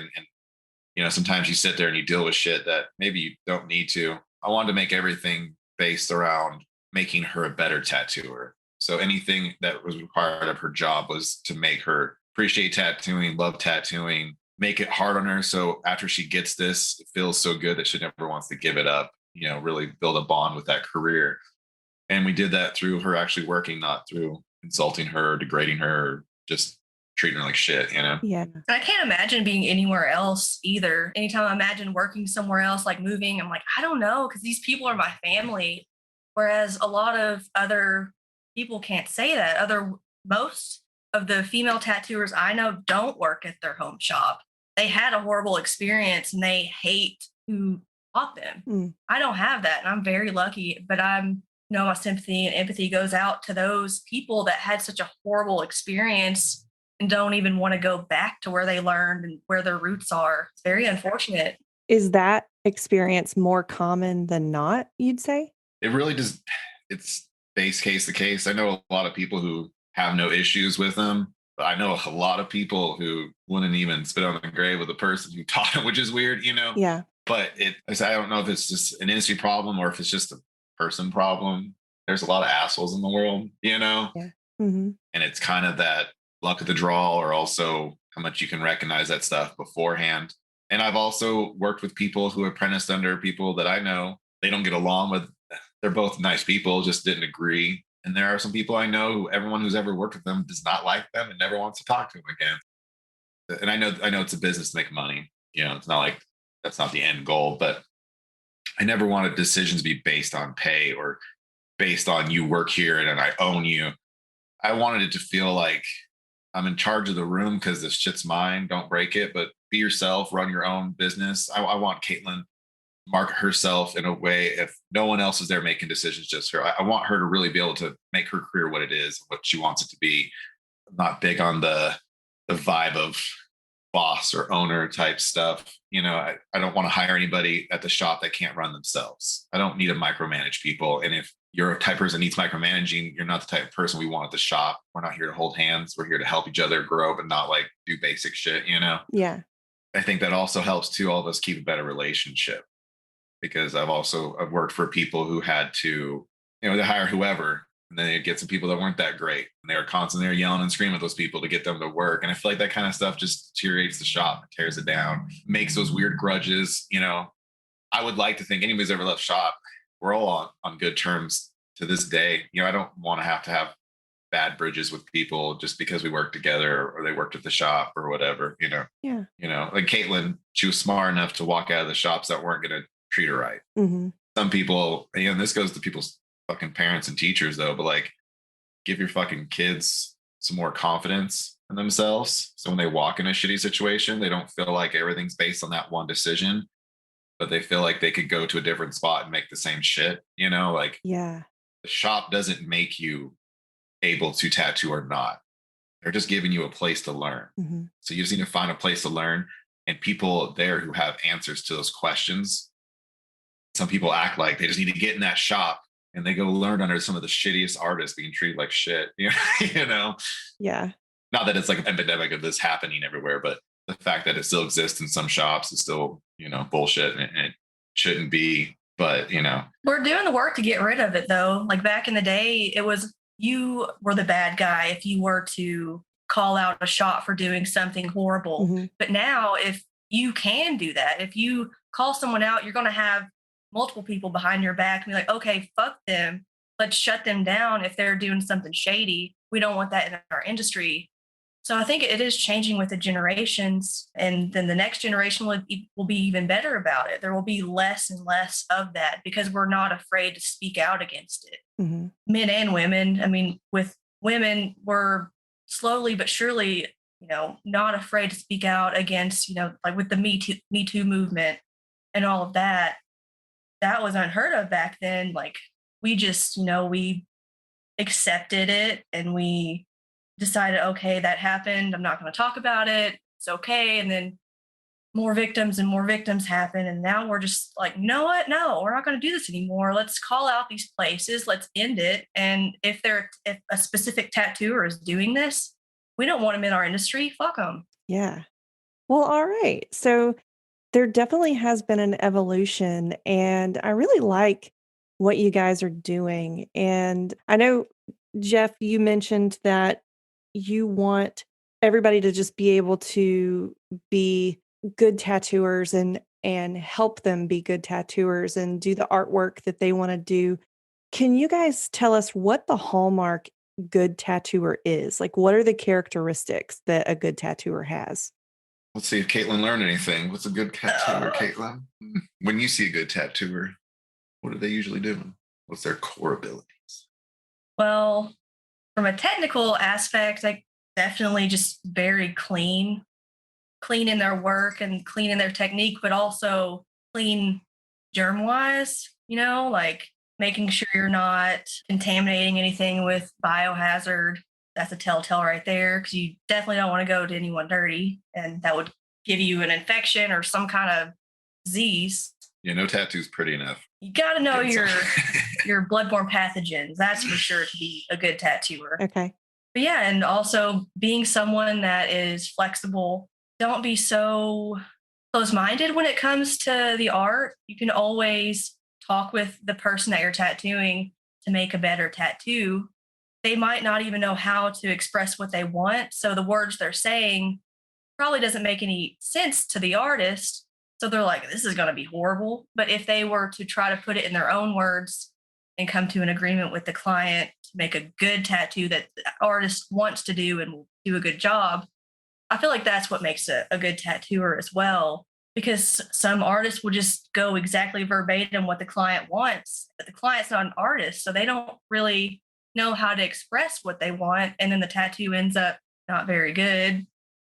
[SPEAKER 2] And sometimes you sit there and you deal with shit that maybe you don't need to. I wanted to make everything based around making her a better tattooer. So anything that was required of her job was to make her appreciate tattooing, love tattooing, make it hard on her. So after she gets this, it feels so good that she never wants to give it up, really build a bond with that career. And we did that through her actually working, not through insulting her, degrading her, or just treating her like shit,
[SPEAKER 1] Yeah.
[SPEAKER 3] And I can't imagine being anywhere else either. Anytime I imagine working somewhere else, like moving, I'm like, I don't know, because these people are my family. Whereas a lot of other people can't say that. Most of the female tattooers I know don't work at their home shop. They had a horrible experience and they hate who taught them. I don't have that, and I'm very lucky, but my sympathy and empathy goes out to those people that had such a horrible experience and don't even want to go back to where they learned and where their roots are. It's very unfortunate.
[SPEAKER 1] Is that experience more common than not, you'd say?
[SPEAKER 2] It really just, it's base case to case. I know a lot of people who have no issues with them, but I know a lot of people who wouldn't even spit on the grave with a person who taught them, which is weird,
[SPEAKER 1] Yeah.
[SPEAKER 2] But I don't know if it's just an industry problem or if it's just a person problem. There's a lot of assholes in the world,
[SPEAKER 1] Yeah.
[SPEAKER 2] And it's kind of that luck of the draw, or also how much you can recognize that stuff beforehand. And I've also worked with people who apprenticed under people that I know they don't get along with. They're both nice people, just didn't agree. And there are some people I know who everyone who's ever worked with them does not like them and never wants to talk to them again. And I know it's a business to make money. It's not like that's not the end goal, but I never wanted decisions to be based on pay or based on you work here and I own you. I wanted it to feel like I'm in charge of the room because this shit's mine. Don't break it, but be yourself, run your own business. I want Caitlyn market herself in a way, if no one else is there making decisions, just her. I want her to really be able to make her career what it is, what she wants it to be. I'm not big on the vibe of boss or owner type stuff. I don't want to hire anybody at the shop that can't run themselves. I don't need to micromanage people. And if you're a type of person that needs micromanaging, you're not the type of person we want at the shop. We're not here to hold hands. We're here to help each other grow, but not like do basic shit,
[SPEAKER 1] Yeah.
[SPEAKER 2] I think that also helps too, all of us keep a better relationship, because I've worked for people who had to, they hire whoever, and then they'd get some people that weren't that great. And they were constantly there yelling and screaming at those people to get them to work. And I feel like that kind of stuff just deteriorates the shop, tears it down, makes those weird grudges. I would like to think anybody's ever left shop, we're all on good terms to this day. I don't want to have bad bridges with people just because we work together or they worked at the shop or whatever,
[SPEAKER 1] Yeah.
[SPEAKER 2] Like Caitlyn, she was smart enough to walk out of the shops that weren't going to treat her right. Some people, and this goes to people's fucking parents and teachers though, but like, give your fucking kids some more confidence in themselves. So when they walk in a shitty situation, they don't feel like everything's based on that one decision, but they feel like they could go to a different spot and make the same shit, like
[SPEAKER 1] Yeah.
[SPEAKER 2] the shop doesn't make you able to tattoo or not. They're just giving you a place to learn. So you just need to find a place to learn, and people there who have answers to those questions. Some people act like they just need to get in that shop and they go learn under some of the shittiest artists being treated like shit.
[SPEAKER 1] Yeah.
[SPEAKER 2] Not that it's like an epidemic of this happening everywhere, but the fact that it still exists in some shops is still, bullshit, and it shouldn't be. But,
[SPEAKER 3] We're doing the work to get rid of it though. Like back in the day, it was you were the bad guy if you were to call out a shop for doing something horrible. But now if you can do that, if you call someone out, you're going to have multiple people behind your back and be like, okay, fuck them. Let's shut them down if they're doing something shady. We don't want that in our industry. So I think it is changing with the generations, and then the next generation will be even better about it. There will be less and less of that because we're not afraid to speak out against it.
[SPEAKER 1] Hmm.
[SPEAKER 3] Men and women. I mean, with women, we're slowly but surely, not afraid to speak out against, like with the Me Too movement and all of that. That was unheard of back then. Like we just, we accepted it and we decided, okay, that happened. I'm not going to talk about it. It's okay. And then more victims and more victims happen. And now we're just like, you know what? No, we're not going to do this anymore. Let's call out these places. Let's end it. And if a specific tattooer is doing this, we don't want them in our industry. Fuck them.
[SPEAKER 1] Yeah. Well, all right. So there definitely has been an evolution, and I really like what you guys are doing. And I know, Jeff, you mentioned that you want everybody to just be able to be good tattooers and help them be good tattooers and do the artwork that they want to do. Can you guys tell us what the hallmark good tattooer is? Like, what are the characteristics that a good tattooer has?
[SPEAKER 2] Let's see if Caitlyn learned anything. What's a good tattooer,
[SPEAKER 3] Uh,
[SPEAKER 2] Caitlyn? When you see a good tattooer, what are they usually doing? What's their core abilities?
[SPEAKER 3] well, from a technical aspect, like definitely just very clean in their work and clean in their technique, but also clean germ wise, like making sure you're not contaminating anything with biohazard. That's a telltale right there because you definitely don't want to go to anyone dirty and that would give you an infection or some kind of disease.
[SPEAKER 2] Yeah, no tattoo's pretty enough.
[SPEAKER 3] You got to know
[SPEAKER 2] Getting
[SPEAKER 3] your
[SPEAKER 2] some-
[SPEAKER 3] your bloodborne pathogens. That's for sure to be a good tattooer.
[SPEAKER 1] Okay.
[SPEAKER 3] But yeah, and also being someone that is flexible. Don't be so close minded when it comes to the art. You can always talk with the person that you're tattooing to make a better tattoo. They might not even know how to express what they want. So the words they're saying probably doesn't make any sense to the artist. So they're like, this is going to be horrible. But if they were to try to put it in their own words and come to an agreement with the client to make a good tattoo that the artist wants to do and will do a good job, I feel like that's what makes a good tattooer as well. Because some artists will just go exactly verbatim what the client wants, but the client's not an artist. So they don't really know how to express what they want. And then the tattoo ends up not very good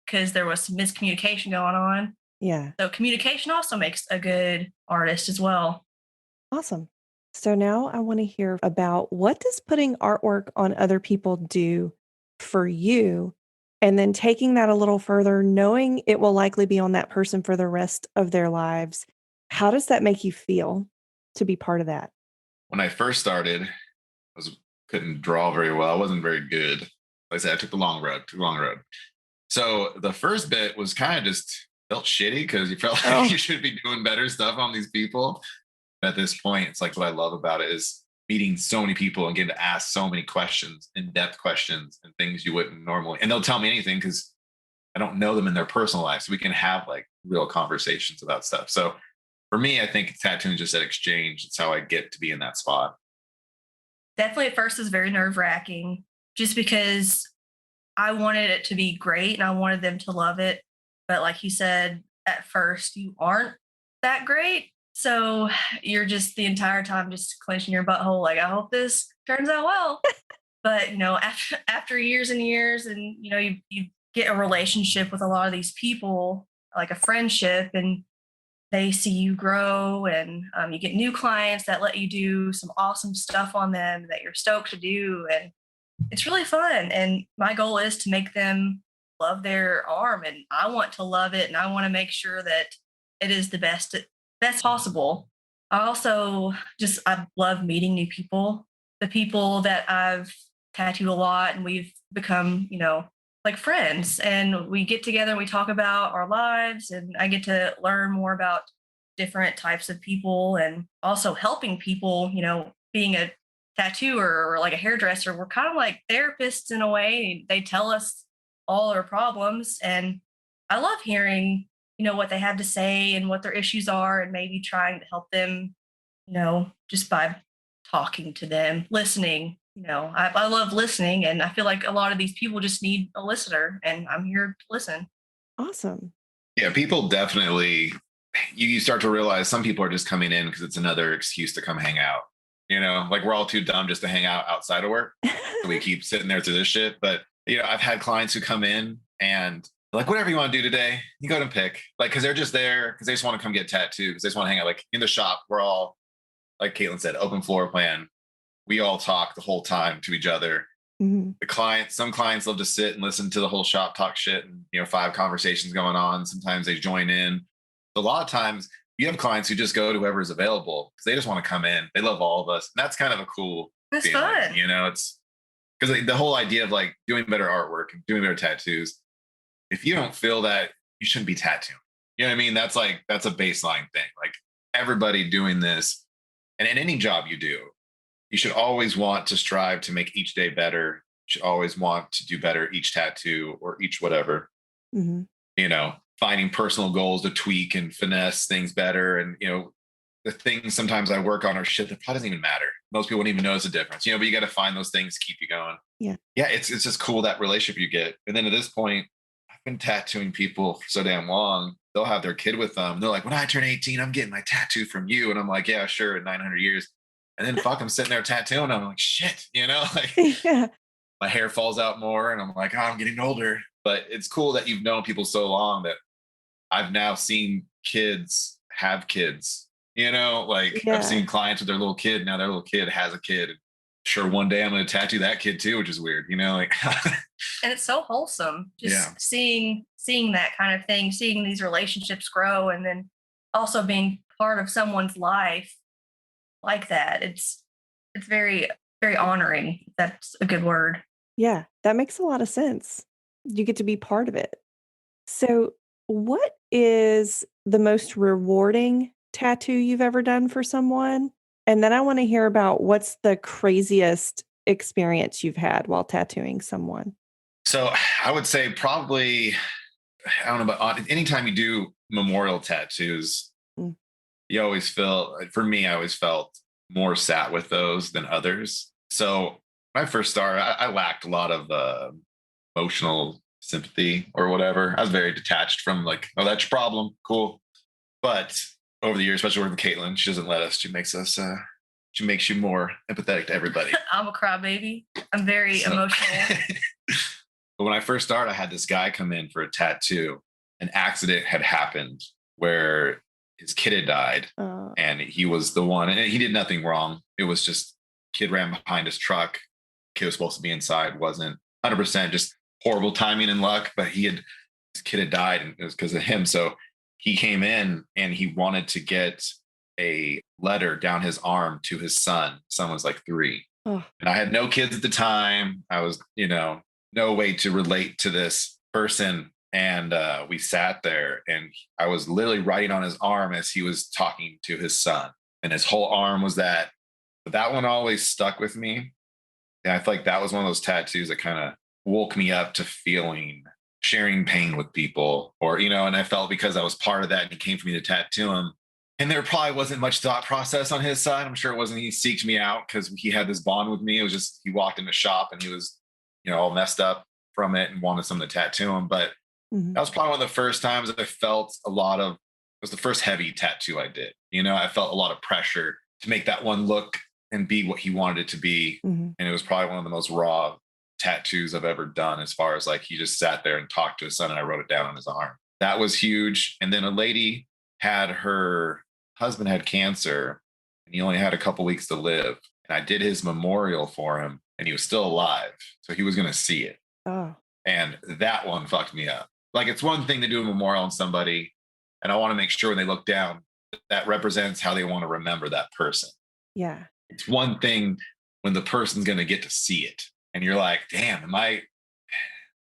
[SPEAKER 3] because there was some miscommunication going on.
[SPEAKER 1] Yeah.
[SPEAKER 3] So communication also makes a good artist as well.
[SPEAKER 1] Awesome. So now I want to hear about, what does putting artwork on other people do for you? And then taking that a little further, knowing it will likely be on that person for the rest of their lives. How does that make you feel to be part of that?
[SPEAKER 2] When I first started, couldn't draw very well. I wasn't very good. Like I said, I took the long road. So the first bit was kind of just felt shitty because you felt like you should be doing better stuff on these people. At this point, it's like what I love about it is meeting so many people and getting to ask so many questions, in-depth questions and things you wouldn't normally. And they'll tell me anything because I don't know them in their personal life. So we can have like real conversations about stuff. So for me, I think tattooing just that exchange. It's how I get to be in that spot.
[SPEAKER 3] Definitely at first is very nerve wracking just because I wanted it to be great and I wanted them to love it. But like you said, at first you aren't that great. So you're just the entire time just clenching your butthole, like, I hope this turns out well. But after years and years, and you get a relationship with a lot of these people, like a friendship, and they see you grow, and you get new clients that let you do some awesome stuff on them that you're stoked to do, and it's really fun. And my goal is to make them love their arm, and I want to love it, and I want to make sure that it is the best possible. I also I love meeting new people. The people that I've tattooed a lot, and we've become, like friends, and we get together and we talk about our lives, and I get to learn more about different types of people and also helping people, being a tattooer or like a hairdresser. We're kind of like therapists in a way. They tell us all our problems, and I love hearing, what they have to say and what their issues are, and maybe trying to help them, just by talking to them, listening. I love listening, and I feel like a lot of these people just need a listener, and I'm here to listen.
[SPEAKER 1] Awesome.
[SPEAKER 2] Yeah, people definitely, you start to realize some people are just coming in because it's another excuse to come hang out. Like we're all too dumb just to hang out outside of work. So we keep sitting there to this shit. But, I've had clients who come in and like, whatever you want to do today, you go and pick. Like, because they're just there because they just want to come get tattooed, because they just want to hang out. Like in the shop, we're all, like Caitlyn said, open floor plan. We all talk the whole time to each other.
[SPEAKER 1] Mhm.
[SPEAKER 2] Some clients love to sit and listen to the whole shop talk shit, and 5 conversations going on. Sometimes they join in. A lot of times you have clients who just go to whoever's available because they just want to come in. They love all of us. And that's kind of a cool
[SPEAKER 3] That's
[SPEAKER 2] feeling.
[SPEAKER 3] fun.
[SPEAKER 2] It's because the whole idea of like doing better artwork and doing better tattoos, if you don't feel that, you shouldn't be tattooing. You know what I mean? That's a baseline thing. Like everybody doing this, and in any job you do, you should always want to strive to make each day better. You should always want to do better each tattoo or each whatever.
[SPEAKER 1] Mhm.
[SPEAKER 2] Finding personal goals to tweak and finesse things better. And, the things sometimes I work on are shit that probably doesn't even matter. Most people won't even notice the difference, but you got to find those things to keep you going.
[SPEAKER 1] Yeah.
[SPEAKER 2] Yeah. It's just cool, that relationship you get. And then at this point, I've been tattooing people for so damn long. They'll have their kid with them. They're like, when I turn 18, I'm getting my tattoo from you. And I'm like, yeah, sure. In 900 years. And then I'm sitting there tattooing. I'm like, shit, like
[SPEAKER 1] Yeah.
[SPEAKER 2] my hair falls out more. And I'm like, I'm getting older. But it's cool that you've known people so long that I've now seen kids have kids, like I've seen clients with their little kid. Now their little kid has a kid. Sure, one day I'm going to tattoo that kid too, which is weird, like.
[SPEAKER 3] And it's so wholesome just
[SPEAKER 2] Yeah.
[SPEAKER 3] seeing that kind of thing, seeing these relationships grow, and then also being part of someone's life like that. It's very, very honoring. That's a good word.
[SPEAKER 1] Yeah, that makes a lot of sense. You get to be part of it. So, what is the most rewarding tattoo you've ever done for someone? And then I want to hear about what's the craziest experience you've had while tattooing someone.
[SPEAKER 2] So I would say probably, I don't know, but anytime you do memorial tattoos,
[SPEAKER 1] Mm.
[SPEAKER 2] you always feel, for me, I always felt more sat with those than others. So when I first started, I lacked a lot of emotional sympathy or whatever. I was very detached from like, oh, that's your problem. Cool. But over the years, especially working with Caitlyn, she doesn't let us. She makes you more empathetic to everybody.
[SPEAKER 3] I'm a crybaby. I'm very emotional.
[SPEAKER 2] But when I first started, I had this guy come in for a tattoo. An accident had happened where his kid had died, and he was the one, and he did nothing wrong. It was just kid ran behind his truck. Kid was supposed to be inside, wasn't. 100% just horrible timing and luck, but his kid had died, and it was because of him. So he came in and he wanted to get a letter down his arm to his son. Son was like 3.
[SPEAKER 1] Oh.
[SPEAKER 2] And I had no kids at the time. I was, no way to relate to this person. And we sat there, and I was literally writing on his arm as he was talking to his son. And his whole arm was that. But that one always stuck with me. And I feel like that was one of those tattoos that kind of woke me up to sharing pain with people, or, and I felt because I was part of that and he came for me to tattoo him. And there probably wasn't much thought process on his side. I'm sure it wasn't, he seeked me out because he had this bond with me. It was just, he walked in the shop and he was, all messed up from it and wanted someone to tattoo him. But that was probably one of the first times that I felt it was the first heavy tattoo I did. I felt a lot of pressure to make that one look and be what he wanted it to be.
[SPEAKER 1] Mm-hmm.
[SPEAKER 2] And it was probably one of the most raw tattoos I've ever done, as far as like, he just sat there and talked to his son and I wrote it down on his arm. That was huge. And then a lady her husband had cancer and he only had a couple weeks to live. And I did his memorial for him and he was still alive. So he was going to see it.
[SPEAKER 1] Oh.
[SPEAKER 2] And that one fucked me up. Like, it's one thing to do a memorial on somebody, and I want to make sure when they look down, that represents how they want to remember that person.
[SPEAKER 1] Yeah.
[SPEAKER 2] It's one thing when the person's going to get to see it and you're like, damn, am I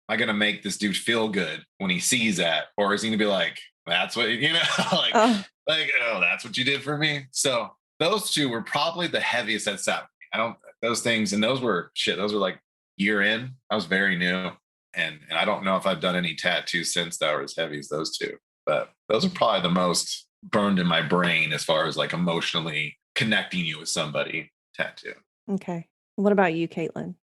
[SPEAKER 2] going to make this dude feel good when he sees that? Or is he going to be like, that's what, like, oh, that's what you did for me. So those two were probably the heaviest that sat with me. Those things, and those were like year in. I was very new. And I don't know if I've done any tattoos since that were as heavy as those two, but those are probably the most burned in my brain as far as like emotionally connecting you with somebody tattoo.
[SPEAKER 1] Okay. What about you, Caitlyn?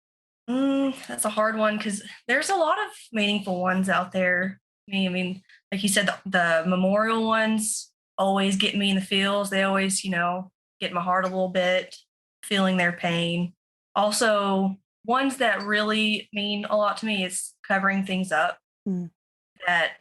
[SPEAKER 3] That's a hard one because there's a lot of meaningful ones out there. I mean, like you said, the memorial ones always get me in the feels. They always, get my heart a little bit, feeling their pain. Also, ones that really mean a lot to me is covering things up
[SPEAKER 1] Mm.
[SPEAKER 3] that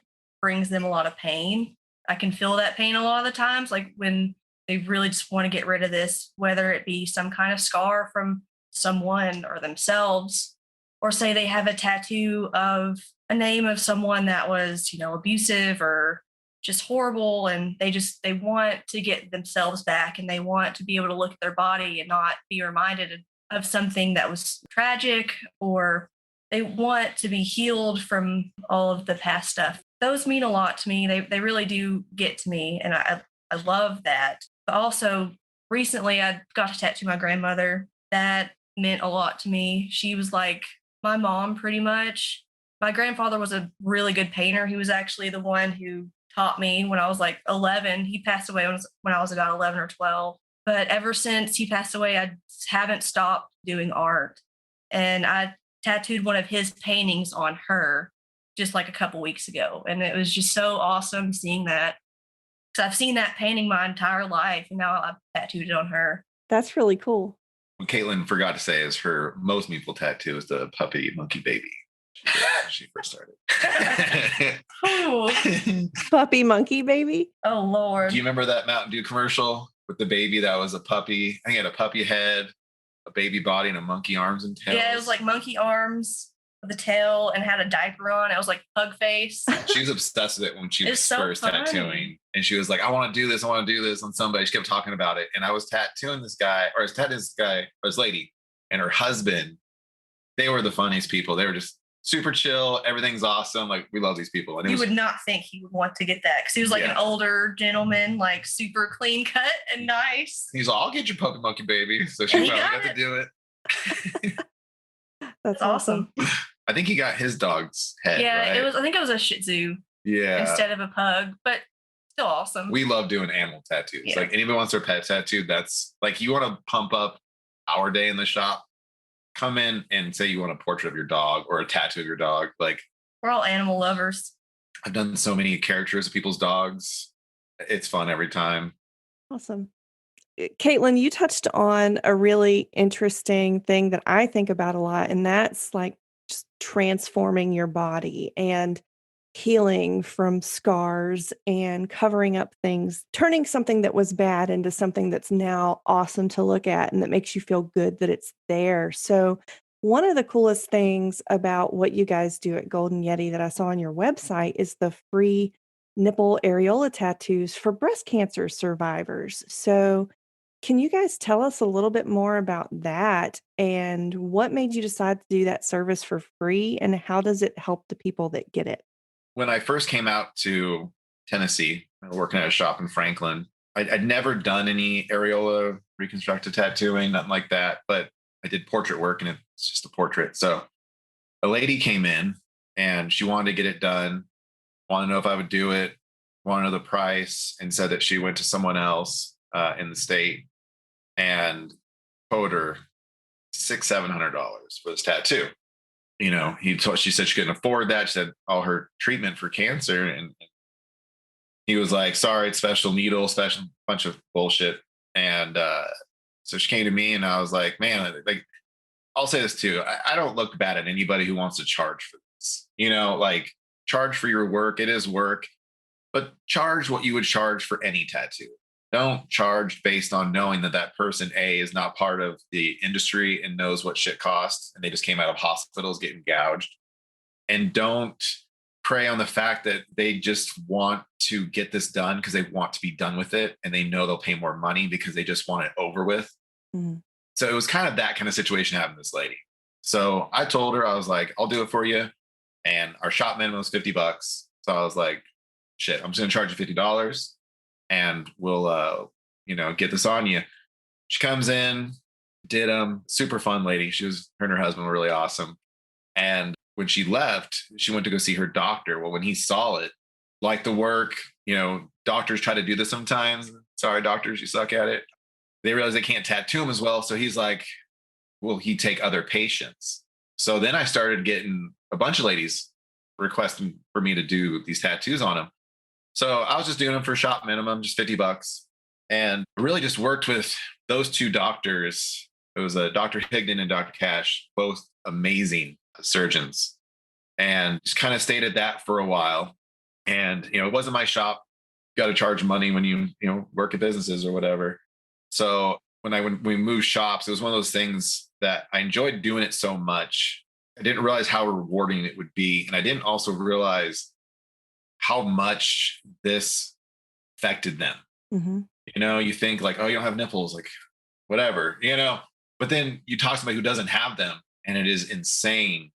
[SPEAKER 3] brings them a lot of pain. I can feel that pain a lot of the times, like when they really just want to get rid of this, whether it be some kind of scar from someone or themselves, or say they have a tattoo of a name of someone that was, abusive or just horrible, and they want to get themselves back, and they want to be able to look at their body and not be reminded of something that was tragic, or they want to be healed from all of the past stuff. Those mean a lot to me. They really do get to me, and I love that. But also, recently I got to tattoo my grandmother. That meant a lot to me. She was like my mom, pretty much. My grandfather was a really good painter. He was actually the one who taught me when I was like 11. He passed away when I was about 11 or 12. But ever since he passed away, I haven't stopped doing art. And I tattooed one of his paintings on her just like a couple weeks ago. And it was just so awesome seeing that. Because I've seen that painting my entire life, and now I've tattooed it on her.
[SPEAKER 1] That's really cool.
[SPEAKER 2] What Caitlyn forgot to say is her most meaningful tattoo is the puppy monkey baby. She first started.
[SPEAKER 3] Ooh.
[SPEAKER 1] Puppy monkey baby?
[SPEAKER 3] Oh, Lord.
[SPEAKER 2] Do you remember that Mountain Dew commercial with the baby that was a puppy? I think it had a puppy head, a baby body, and a monkey arms and tails.
[SPEAKER 3] Yeah, it was like monkey arms with a tail and had a diaper on. It was like pug face.
[SPEAKER 2] She was obsessed with it when she was
[SPEAKER 3] so
[SPEAKER 2] first
[SPEAKER 3] funny.
[SPEAKER 2] tattooing. And she was like, I want to do this. I want to do this on somebody. She kept talking about it. And I was tattooing this guy, or this lady, and her husband. They were the funniest people. They were just super chill. Everything's awesome. Like, we love these people. And
[SPEAKER 3] You would not think he would want to get that because he was like an older gentleman, like super clean cut and nice.
[SPEAKER 2] He's like, I'll get your puppy monkey baby. So she finally got to do it.
[SPEAKER 1] That's
[SPEAKER 3] awesome.
[SPEAKER 2] I think he got his dog's head.
[SPEAKER 3] Yeah,
[SPEAKER 2] right?
[SPEAKER 3] I think it was a Shih Tzu instead of a pug, but still awesome.
[SPEAKER 2] We love doing animal tattoos.
[SPEAKER 3] Yeah.
[SPEAKER 2] Like, anybody wants their pet tattooed, that's like, you want to pump up our day in the shop, come in and say you want a portrait of your dog or a tattoo of your dog. Like,
[SPEAKER 3] we're all animal lovers.
[SPEAKER 2] I've done so many characters of people's dogs. It's fun every time.
[SPEAKER 1] Awesome. Caitlyn, you touched on a really interesting thing that I think about a lot, and that's like just transforming your body and healing from scars and covering up things, turning something that was bad into something that's now awesome to look at and that makes you feel good that it's there. So, one of the coolest things about what you guys do at Golden Yeti that I saw on your website is the free nipple areola tattoos for breast cancer survivors. So, can you guys tell us a little bit more about that and what made you decide to do that service for free and how does it help the people that get it?
[SPEAKER 2] When I first came out to Tennessee, working at a shop in Franklin, I'd never done any areola reconstructive tattooing, nothing like that, but I did portrait work and it's just a portrait. So a lady came in and she wanted to get it done, wanted to know if I would do it, wanted to know the price, and said that she went to someone else in the state and owed her $700 for this tattoo. She said she couldn't afford that. She said all her treatment for cancer, and he was like, sorry, it's special needle, special bunch of bullshit. And so she came to me and I was like, man, like, I'll say this too. I don't look bad at anybody who wants to charge for this, like, charge for your work. It is work, but charge what you would charge for any tattoo. Don't charge based on knowing that person A is not part of the industry and knows what shit costs, and they just came out of hospitals getting gouged. And don't prey on the fact that they just want to get this done because they want to be done with it, and they know they'll pay more money because they just want it over with. Mm. So it was kind of that kind of situation happened to this lady. So I told her, I was like, I'll do it for you. And our shop minimum was $50. So I was like, shit, I'm just going to charge you $50. And we'll, get this on you. She comes in, did them. Super fun lady. Her and her husband were really awesome. And when she left, she went to go see her doctor. Well, when he saw it, like the work, doctors try to do this sometimes. Sorry, doctors, you suck at it. They realize they can't tattoo him as well. So he's like, will he take other patients? So then I started getting a bunch of ladies requesting for me to do these tattoos on them. So I was just doing them for shop minimum, just $50. And really just worked with those two doctors. It was Dr. Higdon and Dr. Cash, both amazing surgeons. And just kind of stayed at that for a while. And, it wasn't my shop. Got to charge money when you work at businesses or whatever. So when we moved shops, it was one of those things that I enjoyed doing it so much. I didn't realize how rewarding it would be. And I didn't also realize how much this affected them.
[SPEAKER 1] Mm-hmm.
[SPEAKER 2] You think like, oh, you don't have nipples, like whatever, but then you talk to somebody who doesn't have them, and it is insane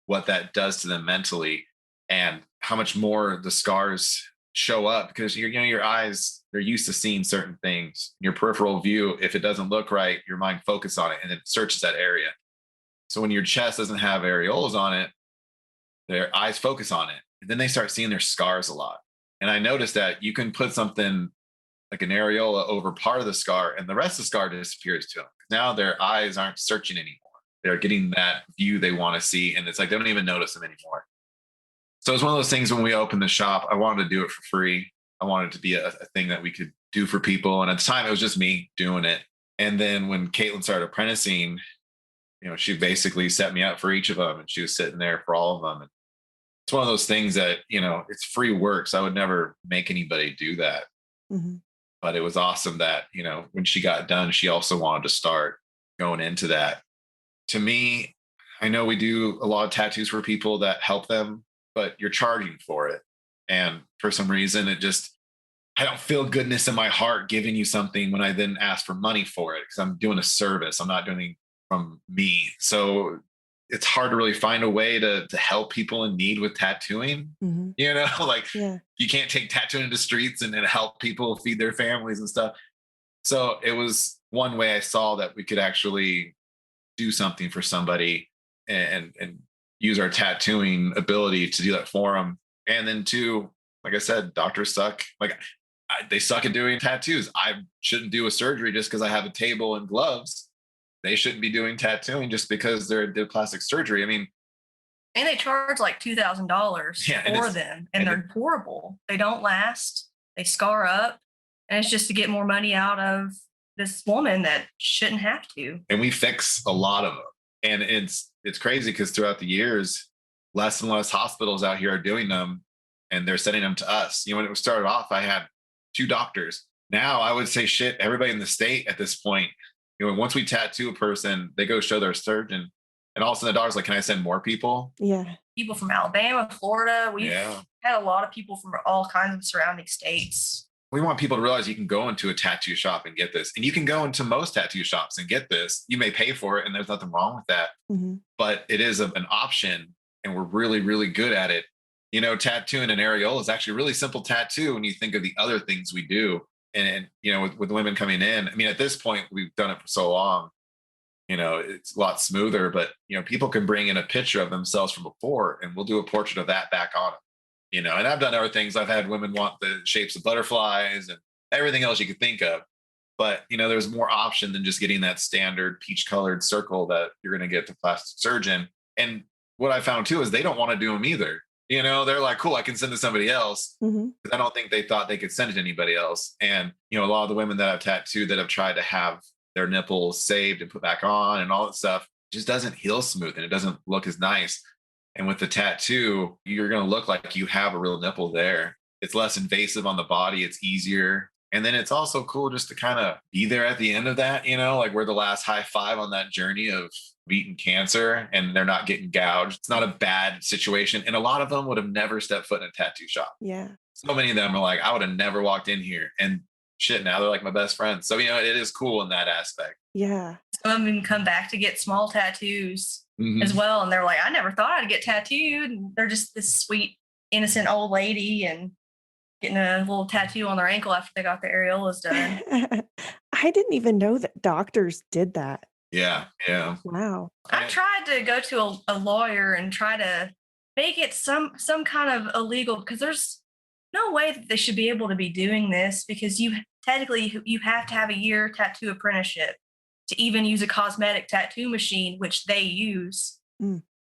[SPEAKER 2] what that does to them mentally, and how much more the scars show up, because your eyes, they're used to seeing certain things. Your peripheral view, if it doesn't look right, your mind focuses on it and it searches that area. So when your chest doesn't have areolas on it, their eyes focus on it, and then they start seeing their scars a lot. And I noticed that you can put something like an areola over part of the scar, and the rest of the scar disappears to them. Now their eyes aren't searching anymore. They're getting that view they want to see, and it's like they don't even notice them anymore. So it's one of those things. When we opened the shop, I wanted to do it for free. I wanted it to be a thing that we could do for people. And at the time, it was just me doing it. And then when Caitlyn started apprenticing, she basically set me up for each of them, and she was sitting there for all of them. And it's one of those things that, it's free work. So I would never make anybody do that.
[SPEAKER 1] Mm-hmm.
[SPEAKER 2] But it was awesome that, when she got done, she also wanted to start going into that. To me, I know we do a lot of tattoos for people that help them, but you're charging for it. And for some reason, I don't feel goodness in my heart giving you something when I then ask for money for it, because I'm doing a service. I'm not doing it from me. So it's hard to really find a way to help people in need with tattooing.
[SPEAKER 1] Mm-hmm.
[SPEAKER 2] You can't take tattooing into streets and help people feed their families and stuff. So it was one way I saw that we could actually do something for somebody and use our tattooing ability to do that for them. And then two, like I said, doctors suck. They suck at doing tattoos. I shouldn't do a surgery just because I have a table and gloves. They shouldn't be doing tattooing just because they did plastic surgery. I mean,
[SPEAKER 3] and they charge like $2,000 for them, and they're horrible. They don't last. They scar up, and it's just to get more money out of this woman that shouldn't have to. And
[SPEAKER 2] we fix a lot of them, and it's crazy because throughout the years, less and less hospitals out here are doing them, and they're sending them to us. When it started off, I had 2 doctors. Now I would say everybody in the state at this point. Once we tattoo a person, they go show their surgeon, and all of a sudden the doctor's like, "Can I send more people?"
[SPEAKER 1] Yeah.
[SPEAKER 3] People from Alabama, Florida. We've had a lot of people from all kinds of surrounding states.
[SPEAKER 2] We want people to realize you can go into a tattoo shop and get this. And you can go into most tattoo shops and get this. You may pay for it, and there's nothing wrong with that. Mm-hmm. But it is an option, and we're really, really good at it. Tattooing an areola is actually a really simple tattoo when you think of the other things we do. And with women coming in, I mean, at this point, we've done it for so long, it's a lot smoother. But, people can bring in a picture of themselves from before, and we'll do a portrait of that back on them. And I've done other things. I've had women want the shapes of butterflies and everything else you could think of. But, there's more option than just getting that standard peach colored circle that you're going to get the plastic surgeon. And what I found too is they don't want to do them either. They're like, cool, I can send to somebody else. Mm-hmm. I don't think they thought they could send it to anybody else. And, a lot of the women that I've tattooed that have tried to have their nipples saved and put back on and all that stuff just doesn't heal smooth, and it doesn't look as nice. And with the tattoo, you're going to look like you have a real nipple there. It's less invasive on the body. It's easier. And then it's also cool just to kind of be there at the end of that, like we're the last high five on that journey of beating cancer, and they're not getting gouged. It's not a bad situation. And a lot of them would have never stepped foot in a tattoo shop.
[SPEAKER 1] Yeah.
[SPEAKER 2] So many of them are like, I would have never walked in here. And shit, now they're like my best friends. So, it is cool in that aspect.
[SPEAKER 1] Yeah.
[SPEAKER 3] Some of them come back to get small tattoos as well. And they're like, I never thought I'd get tattooed. And they're just this sweet, innocent old lady and getting a little tattoo on their ankle after they got their areolas done.
[SPEAKER 1] I didn't even know that doctors did that.
[SPEAKER 2] Yeah.
[SPEAKER 1] Wow.
[SPEAKER 3] I tried to go to a lawyer and try to make it some kind of illegal, because there's no way that they should be able to be doing this, because you technically have to have a year tattoo apprenticeship to even use a cosmetic tattoo machine, which they use.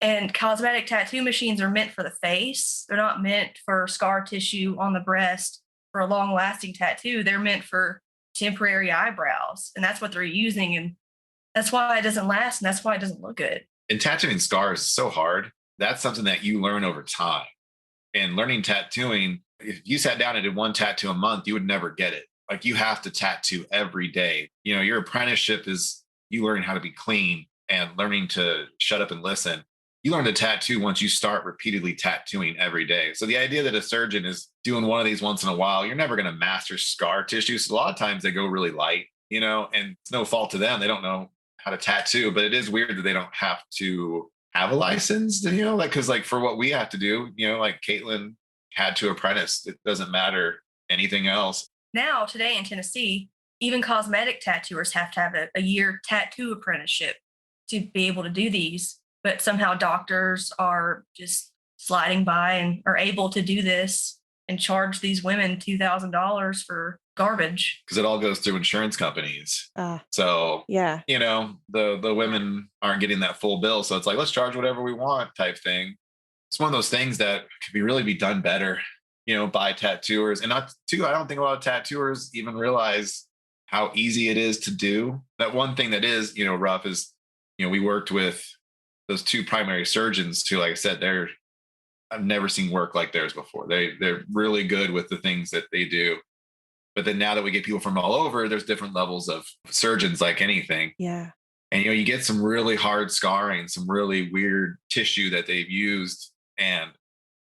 [SPEAKER 3] And cosmetic tattoo machines are meant for the face. They're not meant for scar tissue on the breast for a long lasting tattoo. They're meant for temporary eyebrows. And that's what they're using. And that's why it doesn't last. And that's why it doesn't look good.
[SPEAKER 2] And tattooing scars is so hard. That's something that you learn over time. And learning tattooing, if you sat down and did one tattoo a month, you would never get it. Like, you have to tattoo every day. You know, your apprenticeship is you learning how to be clean and learning to shut up and listen. You learn to tattoo once you start repeatedly tattooing every day. So the idea that a surgeon is doing one of these once in a while, you're never going to master scar tissue. So a lot of times they go really light, you know, and it's no fault to them. They don't know how to tattoo, but it is weird that they don't have to have a license, you know, like, cause like for what we have to do, you know, like Caitlyn had to apprentice. It doesn't matter anything else.
[SPEAKER 3] Now, today in Tennessee, even cosmetic tattooers have to have a year tattoo apprenticeship to be able to do these. But somehow doctors are just sliding by and are able to do this and charge these women $2,000 for garbage.
[SPEAKER 2] Because it all goes through insurance companies. So,
[SPEAKER 1] yeah,
[SPEAKER 2] you know, the women aren't getting that full bill. So it's like, let's charge whatever we want type thing. It's one of those things that could really be done better, you know, by tattooers. And not too, I don't think a lot of tattooers even realize how easy it is to do. That one thing that is, you know, rough is, you know, we worked with those two primary surgeons who, like I said, I've never seen work like theirs before. They're really good with the things that they do. But then now that we get people from all over, there's different levels of surgeons, like anything.
[SPEAKER 1] Yeah.
[SPEAKER 2] And, you know, you get some really hard scarring, some really weird tissue that they've used. And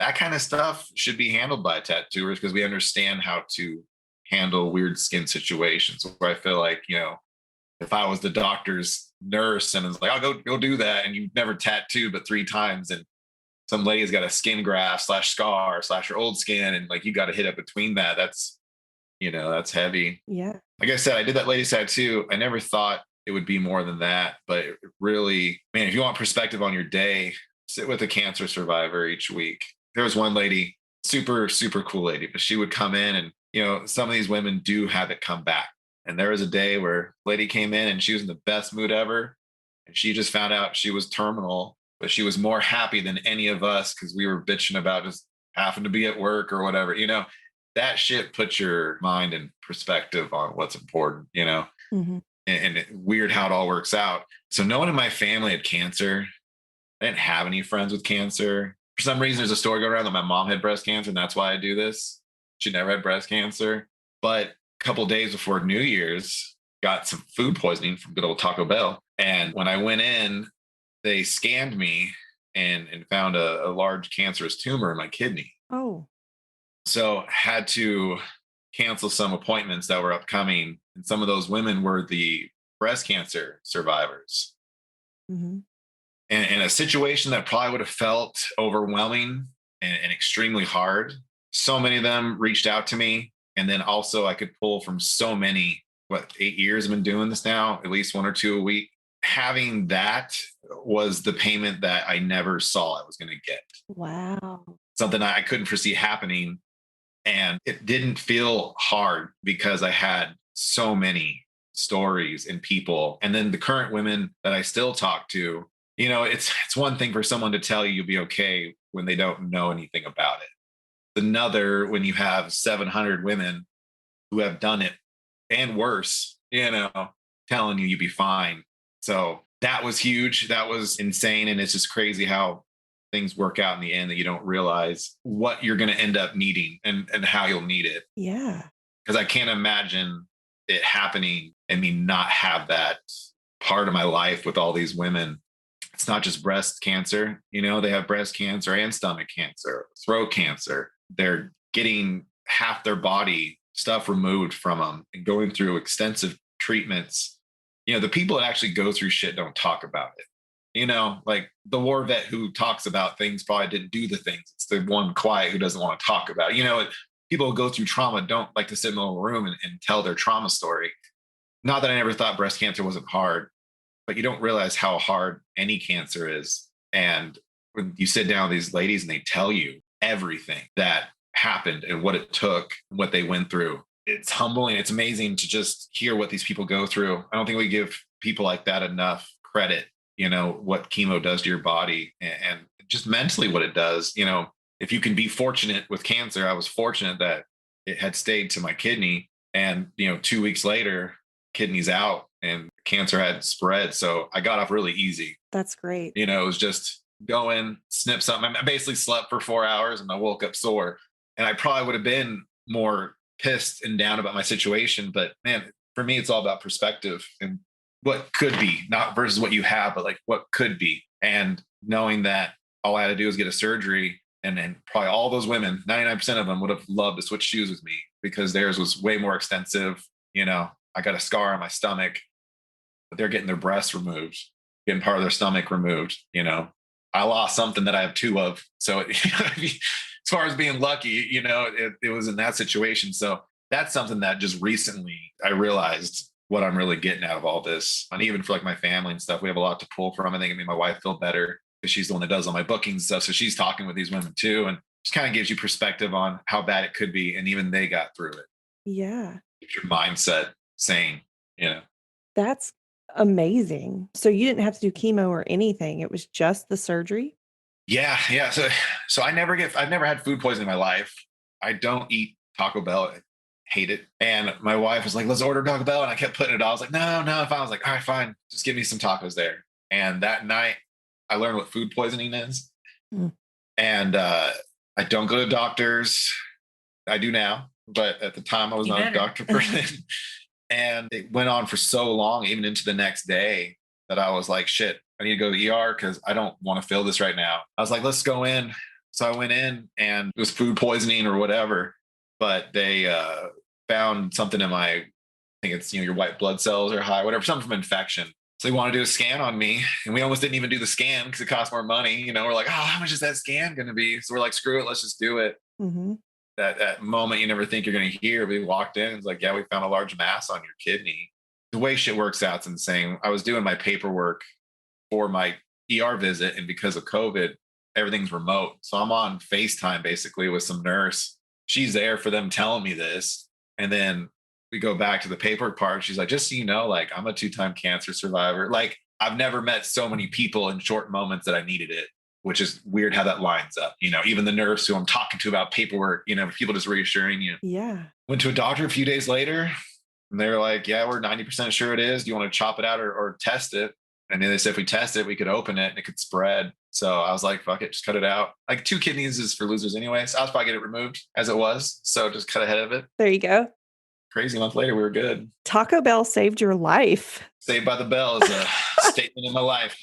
[SPEAKER 2] that kind of stuff should be handled by tattooers because we understand how to handle weird skin situations. Where I feel like, you know, if I was the doctor's nurse and it's like, I'll go do that, and you've never tattooed but 3 times, and some lady's got a skin graft / scar / her old skin, and like you got to hit up between that. That's, you know, that's heavy.
[SPEAKER 1] Yeah.
[SPEAKER 2] Like I said, I did that lady's tattoo. I never thought it would be more than that, but it really, man, if you want perspective on your day, sit with a cancer survivor each week. There was one lady, super, super cool lady, but she would come in and, you know, some of these women do have it come back. And there was a day where a lady came in and she was in the best mood ever. And she just found out she was terminal, but she was more happy than any of us because we were bitching about just having to be at work or whatever. You know, that shit puts your mind in perspective on what's important, you know, and weird how it all works out. So no one in my family had cancer. I didn't have any friends with cancer. For some reason, there's a story going around that my mom had breast cancer, and that's why I do this. She never had breast cancer. But couple days before New Year's, got some food poisoning from good old Taco Bell. And when I went in, they scanned me and found a large cancerous tumor in my kidney.
[SPEAKER 1] Oh.
[SPEAKER 2] So had to cancel some appointments that were upcoming. And some of those women were the breast cancer survivors. And in a situation that probably would have felt overwhelming and extremely hard, so many of them reached out to me. And then also I could pull from so many, 8 years I've been doing this now, at least 1 or 2 a week. Having that was the payment that I never saw I was going to get.
[SPEAKER 1] Wow.
[SPEAKER 2] Something I couldn't foresee happening. And it didn't feel hard because I had so many stories and people. And then the current women that I still talk to, you know, it's one thing for someone to tell you you'll be okay when they don't know anything about it. Another when you have 700 women who have done it and worse, you know, telling you you'll be fine. So that was huge. That was insane. And it's just crazy how things work out in the end that you don't realize what you're going to end up needing and how you'll need it.
[SPEAKER 1] Yeah.
[SPEAKER 2] Because I can't imagine it happening and me not have that part of my life with all these women. It's not just breast cancer, you know, they have breast cancer and stomach cancer, throat cancer. They're getting half their body stuff removed from them and going through extensive treatments. You know, the people that actually go through shit don't talk about it. You know, like the war vet who talks about things probably didn't do the things. It's the one quiet who doesn't want to talk about it. You know, people who go through trauma don't like to sit in a little room and tell their trauma story. Not that I never thought breast cancer wasn't hard, but you don't realize how hard any cancer is. And when you sit down with these ladies and they tell you everything that happened and what it took, and what they went through, it's humbling. It's amazing to just hear what these people go through. I don't think we give people like that enough credit, what chemo does to your body and just mentally what it does. If you can be fortunate with cancer, I was fortunate that it had stayed to my kidney, and 2 weeks later, kidney's out and cancer had spread. So I got off really easy.
[SPEAKER 1] That's great.
[SPEAKER 2] It was just go in, snip something. I basically slept for 4 hours and I woke up sore. And I probably would have been more pissed and down about my situation. But man, for me, it's all about perspective and what could be, not versus what you have, but like what could be. And knowing that all I had to do was get a surgery. And then probably all those women, 99% of them would have loved to switch shoes with me because theirs was way more extensive. I got a scar on my stomach, but they're getting their breasts removed, getting part of their stomach removed. I lost something that I have two of. So as far as being lucky, it was in that situation. So that's something that just recently I realized what I'm really getting out of all this. And even for like my family and stuff, we have a lot to pull from. I think it made my wife feel better because she's the one that does all my bookings and stuff. So she's talking with these women too. And just kind of gives you perspective on how bad it could be. And even they got through it.
[SPEAKER 1] Yeah.
[SPEAKER 2] Keeps your mindset sane,
[SPEAKER 1] That's amazing. So you didn't have to do chemo or anything. It was just the surgery?
[SPEAKER 2] Yeah. So I've never had food poisoning in my life. I don't eat Taco Bell. I hate it. And my wife was like, let's order Taco Bell. And I kept putting it off. I was like, no. If I was like, all right, fine. Just give me some tacos there. And that night I learned what food poisoning is. And I don't go to doctors. I do now, but at the time I was not a doctor person. And it went on for so long, even into the next day, that I was like, shit, I need to go to the ER because I don't want to feel this right now. I was like, let's go in. So I went in and it was food poisoning or whatever, but they found something in I think it's, your white blood cells are high, whatever, something from infection. So they want to do a scan on me, and we almost didn't even do the scan because it cost more money. We're like, oh, how much is that scan going to be? So we're like, screw it, let's just do it.
[SPEAKER 1] Mm-hmm.
[SPEAKER 2] That moment you never think you're going to hear. We walked in, it's like, yeah, we found a large mass on your kidney. The way shit works out is insane. I was doing my paperwork for my ER visit, and because of COVID, everything's remote. So I'm on FaceTime basically with some nurse. She's there for them telling me this. And then we go back to the paperwork part. She's like, just so you know, like, I'm a 2-time cancer survivor. Like, I've never met so many people in short moments that I needed it, which is weird how that lines up. Even the nurse who I'm talking to about paperwork, people just reassuring you.
[SPEAKER 1] Yeah.
[SPEAKER 2] Went to a doctor a few days later, and they're like, yeah, we're 90% sure it is. Do you want to chop it out or test it? And then they said if we test it, we could open it and it could spread. So I was like, fuck it, just cut it out. Like 2 kidneys is for losers anyway. So I was probably get it removed as it was. So just cut ahead of it.
[SPEAKER 1] There you go.
[SPEAKER 2] Crazy, a month later, we were good.
[SPEAKER 1] Taco Bell saved your life.
[SPEAKER 2] Saved by the bell is a statement in my life,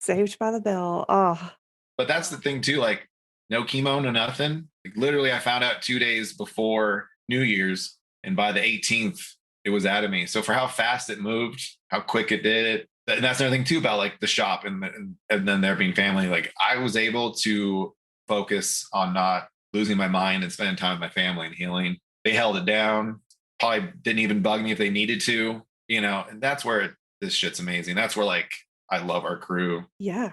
[SPEAKER 1] Saved by the bell. Oh.
[SPEAKER 2] But that's the thing too, like no chemo, no nothing. Like, literally, I found out 2 days before New Year's, and by the 18th, it was out of me. So for how fast it moved, how quick it did it, and that's another thing too about like the shop and then there being family. Like I was able to focus on not losing my mind and spending time with my family and healing. They held it down. Probably didn't even bug me if they needed to, and that's where this shit's amazing. That's where like I love our crew.
[SPEAKER 1] Yeah.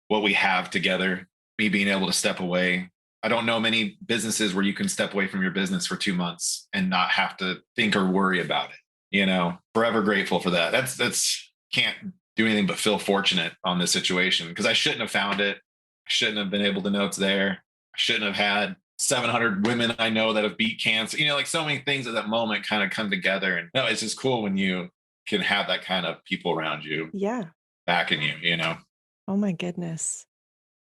[SPEAKER 2] What we have together, me being able to step away. I don't know many businesses where you can step away from your business for 2 months and not have to think or worry about it. Forever grateful for that. That's can't do anything but feel fortunate on this situation because I shouldn't have found it. I shouldn't have been able to know it's there. I shouldn't have had 700 women I know that have beat cancer. Like so many things at that moment kind of come together. And no, it's just cool when you can have that kind of people around you.
[SPEAKER 1] Yeah.
[SPEAKER 2] Backing you,
[SPEAKER 1] Oh my goodness.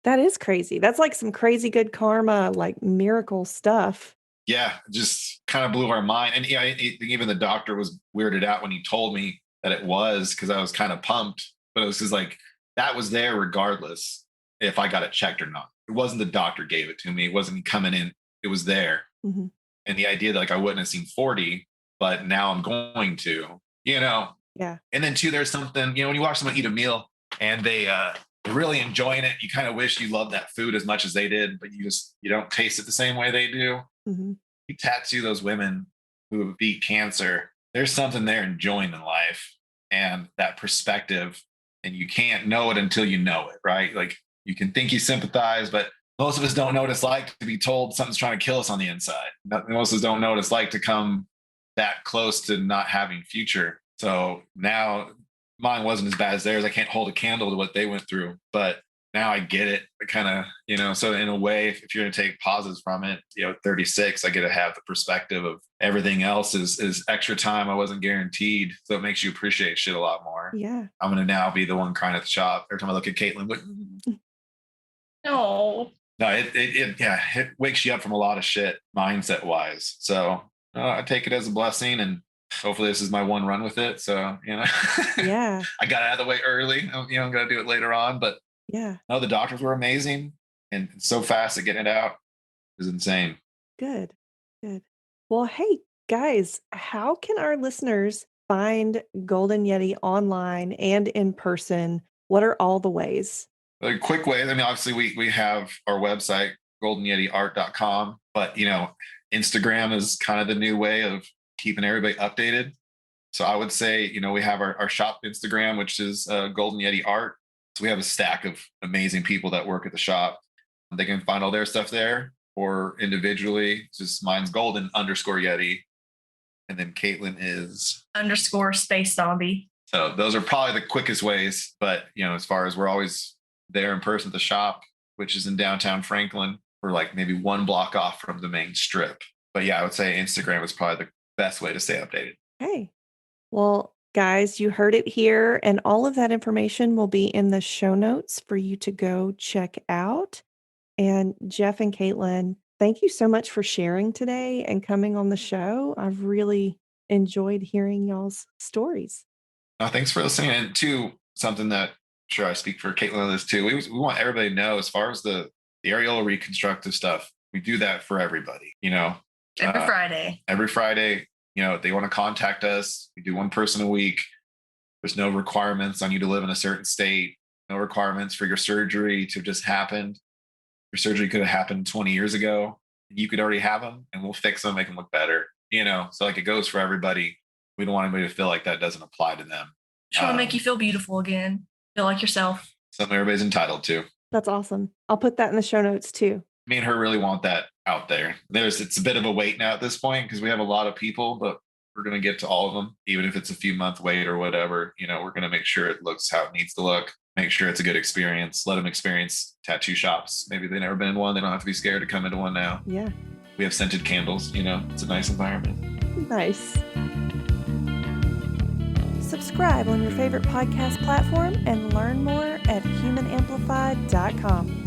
[SPEAKER 1] That is crazy. That's like some crazy good karma, like miracle stuff.
[SPEAKER 2] Yeah, just kind of blew our mind. And even the doctor was weirded out when he told me that it was because I was kind of pumped. But it was just like, that was there regardless if I got it checked or not. It wasn't the doctor gave it to me. It wasn't coming in. It was there.
[SPEAKER 1] Mm-hmm.
[SPEAKER 2] And the idea that like I wouldn't have seen 40, but now I'm going to,
[SPEAKER 1] Yeah.
[SPEAKER 2] And then too, there's something, when you watch someone eat a meal and they really enjoying it, you kind of wish you loved that food as much as they did, but you don't taste it the same way they do.
[SPEAKER 1] Mm-hmm.
[SPEAKER 2] You tattoo those women who have beat cancer. There's something they're enjoying in life and that perspective, and you can't know it until you know it, right? Like you can think you sympathize, but most of us don't know what it's like to be told something's trying to kill us on the inside. Most of us don't know what it's like to come that close to not having future. So now mine wasn't as bad as theirs. I can't hold a candle to what they went through, but now I get it. Kind of, so in a way, if you're going to take positives from it, 36, I get to have the perspective of everything else is extra time I wasn't guaranteed. So it makes you appreciate shit a lot more.
[SPEAKER 1] Yeah.
[SPEAKER 2] I'm going to now be the one crying at the shop every time I look at Caitlyn. But
[SPEAKER 3] No.
[SPEAKER 2] no, it wakes you up from a lot of shit mindset wise. So I take it as a blessing, and hopefully this is my one run with it. So,
[SPEAKER 1] Yeah.
[SPEAKER 2] I got out of the way early. I'm going to do it later on, but
[SPEAKER 1] Yeah.
[SPEAKER 2] no, the doctors were amazing and so fast at getting it out. It was insane.
[SPEAKER 1] Good. Good. Well, hey, guys, how can our listeners find Golden Yeti online and in person? What are all the ways?
[SPEAKER 2] A quick way. I mean, obviously we have our website, goldanyetiart.com, but Instagram is kind of the new way of keeping everybody updated. So I would say, we have our shop Instagram, which is Golden Yeti Art. So we have a stack of amazing people that work at the shop. They can find all their stuff there, or individually. It's just mine's golden_Yeti. And then Caitlyn is
[SPEAKER 3] _space zombie.
[SPEAKER 2] So those are probably the quickest ways. But, as far as we're always there in person at the shop, which is in downtown Franklin, we're like maybe one block off from the main strip. But yeah, I would say Instagram is probably the best way to stay updated.
[SPEAKER 1] Hey, well, guys, you heard it here, and all of that information will be in the show notes for you to go check out. And Jeff and Caitlyn, thank you so much for sharing today and coming on the show. I've really enjoyed hearing y'all's stories.
[SPEAKER 2] Thanks for listening. And two, something that I'm sure I speak for Caitlyn on this too. We want everybody to know, as far as the areola reconstructive stuff, we do that for everybody.
[SPEAKER 3] Every Friday.
[SPEAKER 2] Every Friday. If they want to contact us, we do one person a week. There's no requirements on you to live in a certain state, no requirements for your surgery to have just happened. Your surgery could have happened 20 years ago. You could already have them, and we'll fix them, make them look better. So like it goes for everybody. We don't want anybody to feel like that doesn't apply to them.
[SPEAKER 3] Just want to make you feel beautiful again. Feel like yourself.
[SPEAKER 2] Something everybody's entitled to.
[SPEAKER 1] That's awesome. I'll put that in the show notes too.
[SPEAKER 2] Me and her really want that out there. It's a bit of a wait now at this point because we have a lot of people, but we're going to get to all of them, even if it's a few month wait or whatever. We're going to make sure it looks how it needs to look. Make sure it's a good experience. Let them experience tattoo shops. Maybe they've never been in one. They don't have to be scared to come into one now.
[SPEAKER 1] Yeah.
[SPEAKER 2] We have scented candles. It's a nice environment.
[SPEAKER 1] Nice. Subscribe on your favorite podcast platform and learn more at humanamplified.com.